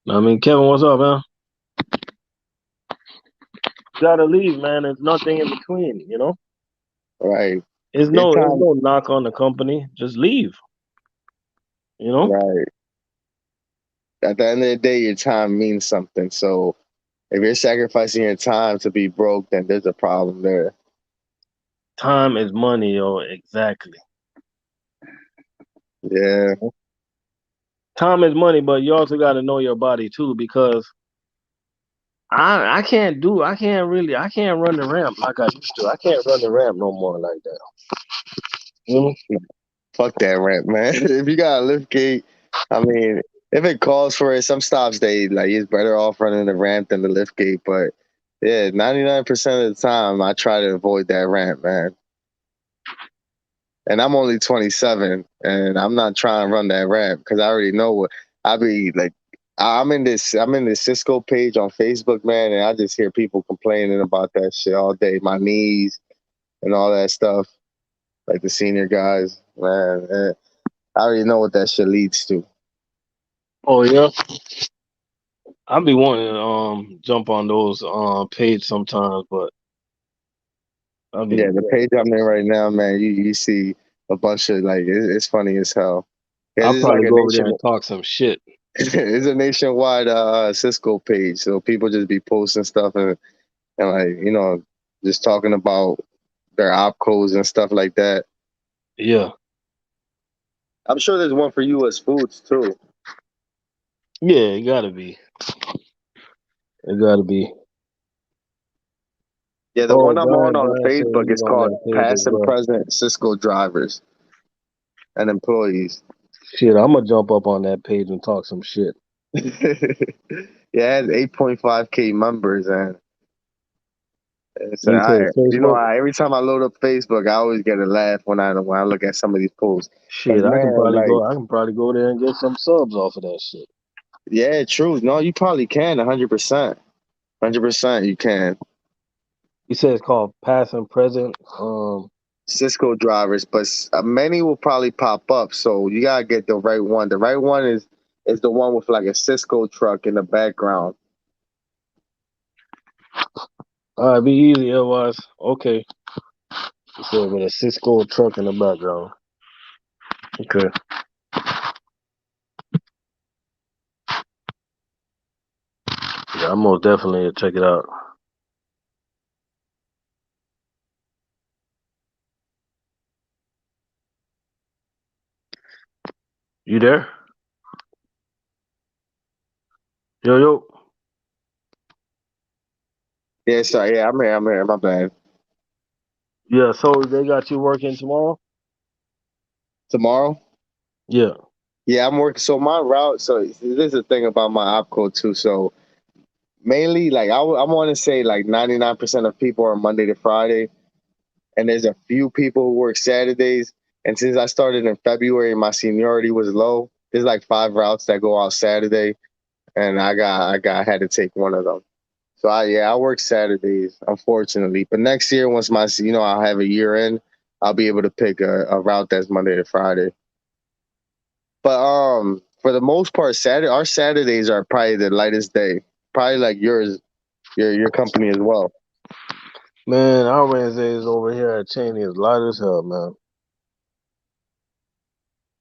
I mean, Kevin, what's up, man? You gotta leave, man. There's nothing in between, you know? Right? Your It's time, no knock on the company. Just leave, you know? right? At the end of the day, your time means something. So if you're sacrificing your time to be broke, then there's a problem there. Time is money, yo. Exactly. Yeah, Time is money, but you also got to know your body too, because I can't run the ramp like I used to. I can't run the ramp no more like that. You know? fuck that rent, man. If you got a lift gate, I mean, if it calls for it, some stops they like it's better off running the ramp than the lift gate. But yeah, 99% of the time I try to avoid that ramp, man. And I'm only 27, and I'm not trying to run that ramp because I already know what I be like. I'm in this Cisco page on Facebook, man, and I just hear people complaining about that shit all day. My knees and all that stuff, like the senior guys, man. I already know what that shit leads to. Oh yeah. I be wanting to jump on those page sometimes, but I Yeah, be the page I'm in right now, man, you see a bunch of like it's funny as hell. Because I'll it's like probably a go over there nation and talk some shit. it's a nationwide Cisco page. So people just be posting stuff and like, just talking about their op codes and stuff like that. Yeah, I'm sure there's one for US Foods too. yeah, it gotta be. It gotta be. Yeah, the Oh, one I'm on Brian said Facebook he's is on called that page as Past and well. Present Cisco Drivers and Employees. Shit, I'm gonna jump up on that page and talk some shit. Yeah, it has 8.5K members, and it's You said Facebook? every time I load up Facebook, I always get a laugh when I look at some of these posts. Cause Shit, man, like, I can probably go there and get some subs off of that shit. yeah, true. No, you probably can 100%. 100% you can. You said it's called past and present. Cisco drivers, but many will probably pop up. So you gotta get the right one. The right one is the one with like a Cisco truck in the background. All right, be easy, otherwise. Okay. You said with a Cisco truck in the background. Okay. Yeah, I'm most definitely check it out. You there? Yo, yo. Yeah, so yeah, I'm here. I'm here. My bad. Yeah, so they got you working tomorrow? Tomorrow. Yeah. Yeah, I'm working. So my route. So this is the thing about my opco too. So mainly, like I want to say, like 99% of people are Monday to Friday, and there's a few people who work Saturdays. And since I started in February, my seniority was low. There's like 5 routes that go out Saturday, and I had to take one of them. So I work Saturdays, unfortunately. But next year, once I'll have a year in, I'll be able to pick a route that's Monday to Friday. But for the most part, our Saturdays are probably the lightest day. Probably like your company as well. Man, our Wednesdays over here at Cheney is light as hell, man.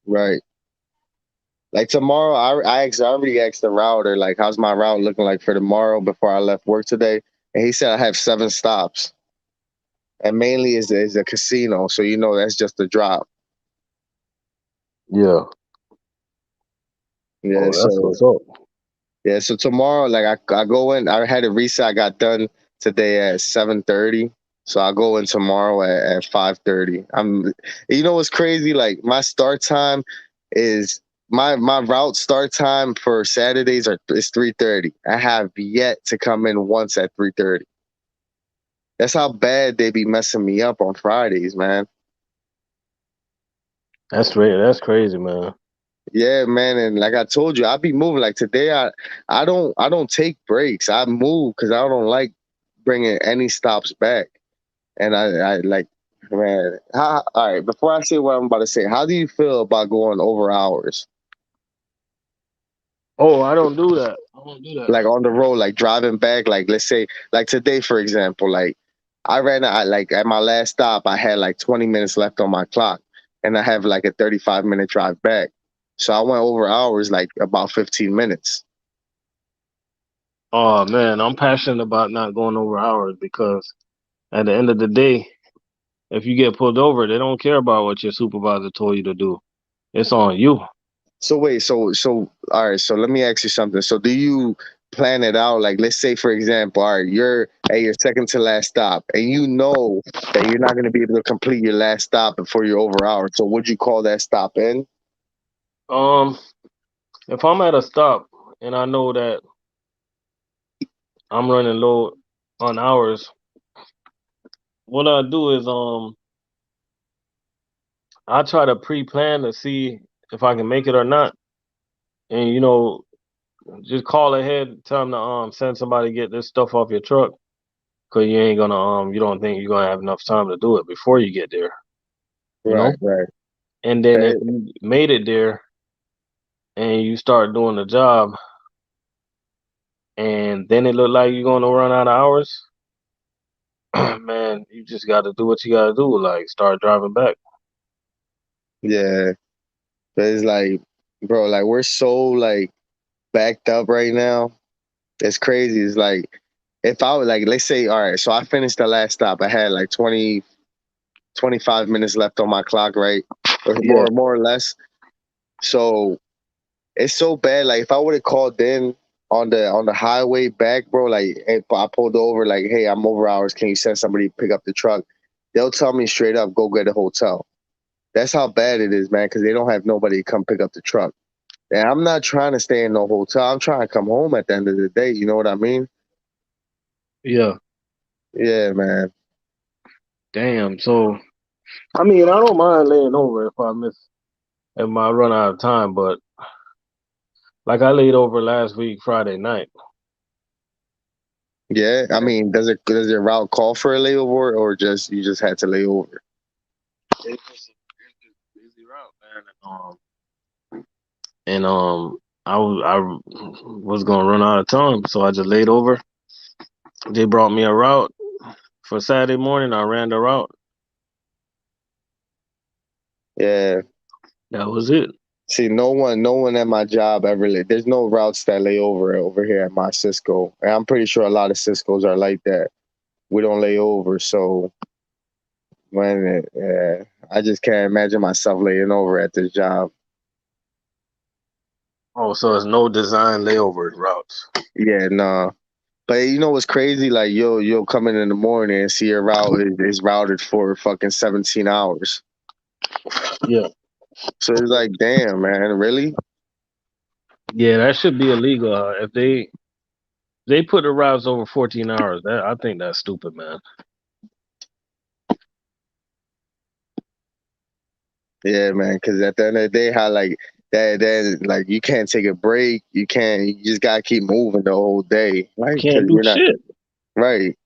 Right. Like tomorrow, I already asked the router, like, how's my route looking like for tomorrow before I left work today? And he said I have 7 stops. And mainly is a casino. So that's just a drop. Yeah. Yeah, Oh, that's so what's up. yeah, so tomorrow, like I go in, I had a reset. I got done today at 7:30, so I'll go in tomorrow at 5:30. What's crazy? Like my start time is my route start time for Saturdays is 3:30. I have yet to come in once at 3:30. That's how bad they be messing me up on Fridays, man. That's crazy, man. Yeah, man, and like I told you, I be moving. Like today, I don't take breaks. I move because I don't like bringing any stops back. And I like, man. All right, before I say what I'm about to say, how do you feel about going over hours, Oh, I don't do that. I don't do that. like on the road, like driving back? Like let's say, like today, for example, like like at my last stop, I had like 20 minutes left on my clock, and I have like a 35-minute drive back. So I went over hours like about 15 minutes. Oh man, I'm passionate about not going over hours because at the end of the day, if you get pulled over, they don't care about what your supervisor told you to do. It's on you. So wait, so all right, so let me ask you something. So do you plan it out? Like let's say for example, all right, you're at your second to last stop and you know that you're not gonna be able to complete your last stop before you're over hours. So would you call that stop in? Um, if I'm at a stop and I know that I'm running low on hours, what I do is I try to pre-plan to see if I can make it or not, and just call ahead, tell them to send somebody to get this stuff off your truck, cause you ain't gonna you don't think you're gonna have enough time to do it before you get there, you know. Right, right. And then if Okay. you made it there and you start doing the job, and then it look like you're gonna run out of hours, man, you just got to do what you got to do. Like start driving back. Yeah, but it's like, bro, like we're so like backed up right now. It's crazy. It's like if I would like, let's say, all right, so I finished the last stop. I had like 25 minutes left on my clock, right? Or Yeah, more or less. So it's so bad. Like if I would have called in on the highway back, bro, like if I pulled over, like, hey, I'm over hours. Can you send somebody to pick up the truck? They'll tell me straight up, go get a hotel. That's how bad it is, man, because they don't have nobody to come pick up the truck. And I'm not trying to stay in no hotel. I'm trying to come home at the end of the day. You know what I mean? yeah. Yeah, man. Damn. So I mean, I don't mind laying over if I run out of time, but like I laid over last week Friday night. Yeah, I mean, does your route call for a layover, or just you just had to lay over? It's just a busy route, man. And I was gonna run out of time, so I just laid over. They brought me a route for Saturday morning. I ran the route. Yeah. That was it. See, no one at my job ever lay. There's no routes that lay over here at my Cisco, and I'm pretty sure a lot of Cisco's are like that. We don't lay over, so yeah, I just can't imagine myself laying over at this job. Oh, so it's no design layover routes. Yeah, no. But you know what's crazy? Like you'll come in the morning and see your route is routed for fucking 17 hours. Yeah, So it's like, damn, man, really? yeah, that should be illegal. If they put the routes over 14 hours, that I think that's stupid, man. Yeah, man. Because at the end of the day, how like that like you can't take a break. You can't. You just gotta keep moving the whole day, like because Can't do you're not shit. right,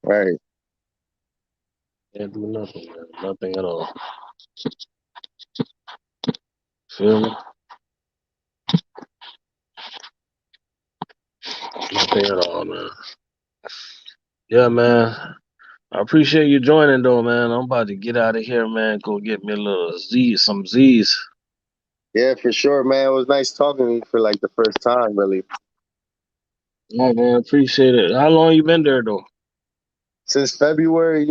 right. Can't do nothing, man. Nothing at all. Feel me? Nothing at all, man. Yeah, man. I appreciate you joining, though, man. I'm about to get out of here, man. Go get me a little some Z's. Yeah, for sure, man. It was nice talking to you for like the first time, really. Yeah, man. Appreciate it. How long you been there, though? Since February,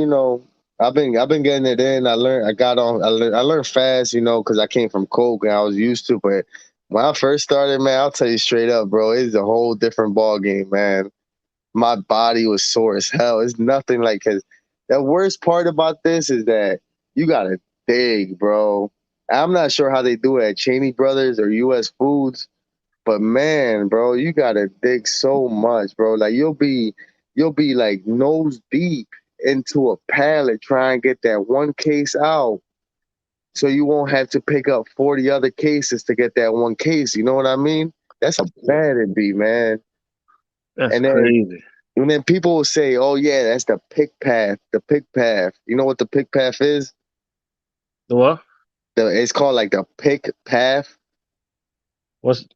I've been getting it in. I learned, I got on, I learned fast, because I came from Coke and I was used to. But when I first started, man, I'll tell you straight up, bro, it's a whole different ball game, man. My body was sore as hell. It's nothing like because the worst part about this is that you gotta dig, bro. I'm not sure how they do it at Cheney Brothers or U.S. Foods, but man, bro, you gotta dig so much, bro. Like you'll be like nose deep into a pallet trying to get that one case out, so you won't have to pick up 40 other cases to get that one case. You know what I mean? That's how bad it be, man. That's And then crazy. And then people will say, "Oh yeah, that's the pick path." The pick path. You know what the pick path is? The what? It's called like the pick path. What's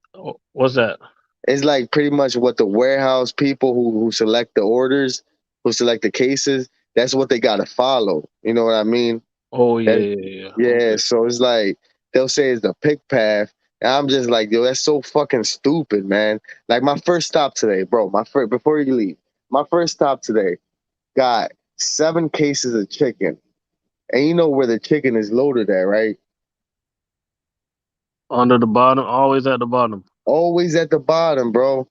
what's that? It's like pretty much what the warehouse people who select the orders, who select the cases. That's what they got to follow. You know what I mean? Oh yeah, That yeah, yeah. yeah. Okay. So it's like they'll say it's the pick path. And I'm just like, yo, that's so fucking stupid, man. Like my first stop today, bro. My first before you leave, my first stop today got 7 cases of chicken. And you know where the chicken is loaded at, right? Under the bottom, always at the bottom. Always at the bottom, bro.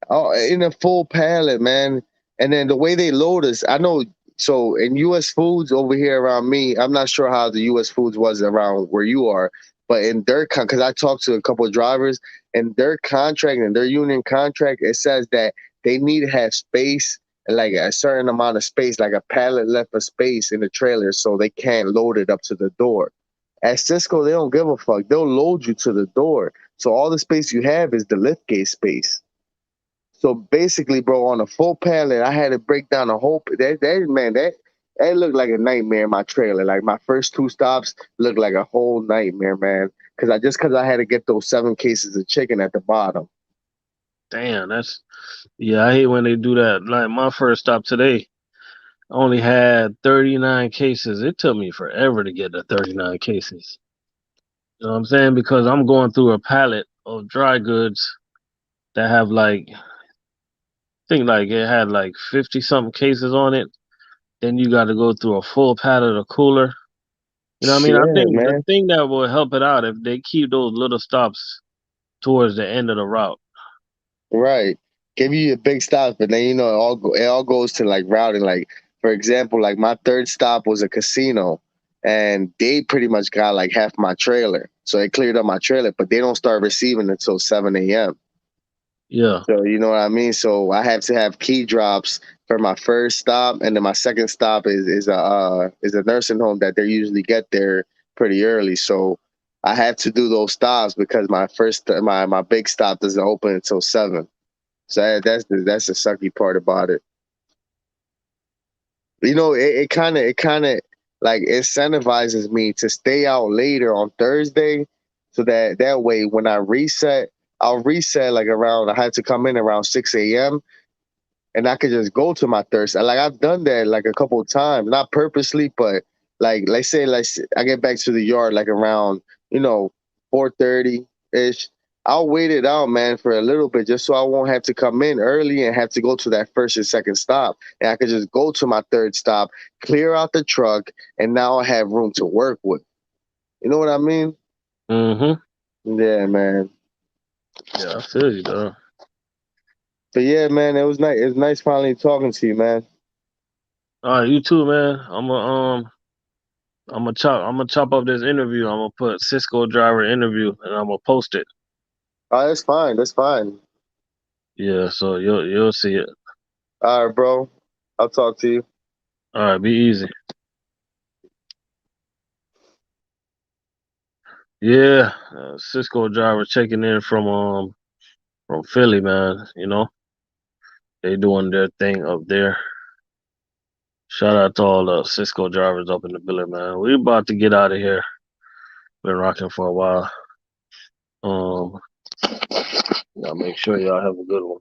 Oh, in a full pallet, man. And then the way they load us, I know. So in U.S. Foods over here around me, I'm not sure how the U.S. Foods was around where you are, but in their because I talked to a couple of drivers, and their contract and their union contract, it says that they need to have space, like a certain amount of space, like a pallet left of space in the trailer, so they can't load it up to the door. At Cisco, they don't give a fuck. They'll load you to the door. So all the space you have is the lift gate space. So basically, bro, on a full pallet, I had to break down a whole that looked like a nightmare in my trailer. Like my first 2 stops looked like a whole nightmare, man. Because I had to get those 7 cases of chicken at the bottom. Damn, that's yeah. I hate when they do that. Like my first stop today, I only had 39 cases. It took me forever to get to 39 cases. You know what I'm saying? Because I'm going through a pallet of dry goods that have like, I think like it had like 50 something cases on it. Then you got to go through a full pallet of cooler. You know what I mean? I Yeah, think the man. thing that will help it out if they keep those little stops towards the end of the route. Right. Give you a big stop, but then it all goes to like routing. Like for example, like my third stop was a casino, and they pretty much got like half my trailer, so they cleared up my trailer, but they don't start receiving until 7 a.m. Yeah. So you know what I mean. So I have to have key drops for my first stop, and then my second stop is a nursing home that they usually get there pretty early. So I have to do those stops because my big stop doesn't open until 7. So that's the sucky part about it. It kind of like incentivizes me to stay out later on Thursday, so that way when I reset, I'll reset like around. I had to come in around 6 a.m. and I could just go to my thirst. Like I've done that like a couple of times, not purposely, but like let's say like I get back to the yard like around 4:30 ish. I'll wait it out, man, for a little bit just so I won't have to come in early and have to go to that first and second stop. And I could just go to my third stop, clear out the truck, and now I have room to work with. You know what I mean? Mm-hmm. Yeah, man. Yeah, I feel you, though. But yeah, man, it was nice. It was nice finally talking to you, man. All right, you too, man. I'm gonna chop up this interview. I'm gonna put Cisco driver interview, and I'm gonna post it. Oh, that's fine. That's fine. Yeah, so you'll see it. All right, bro. I'll talk to you. All right, be easy. Yeah, Cisco driver checking in from Philly, man. You know they doing their thing up there. Shout out to all the Cisco drivers up in the building, man. We about to get out of here. Been rocking for a while. Um, yeah, make sure y'all have a good one.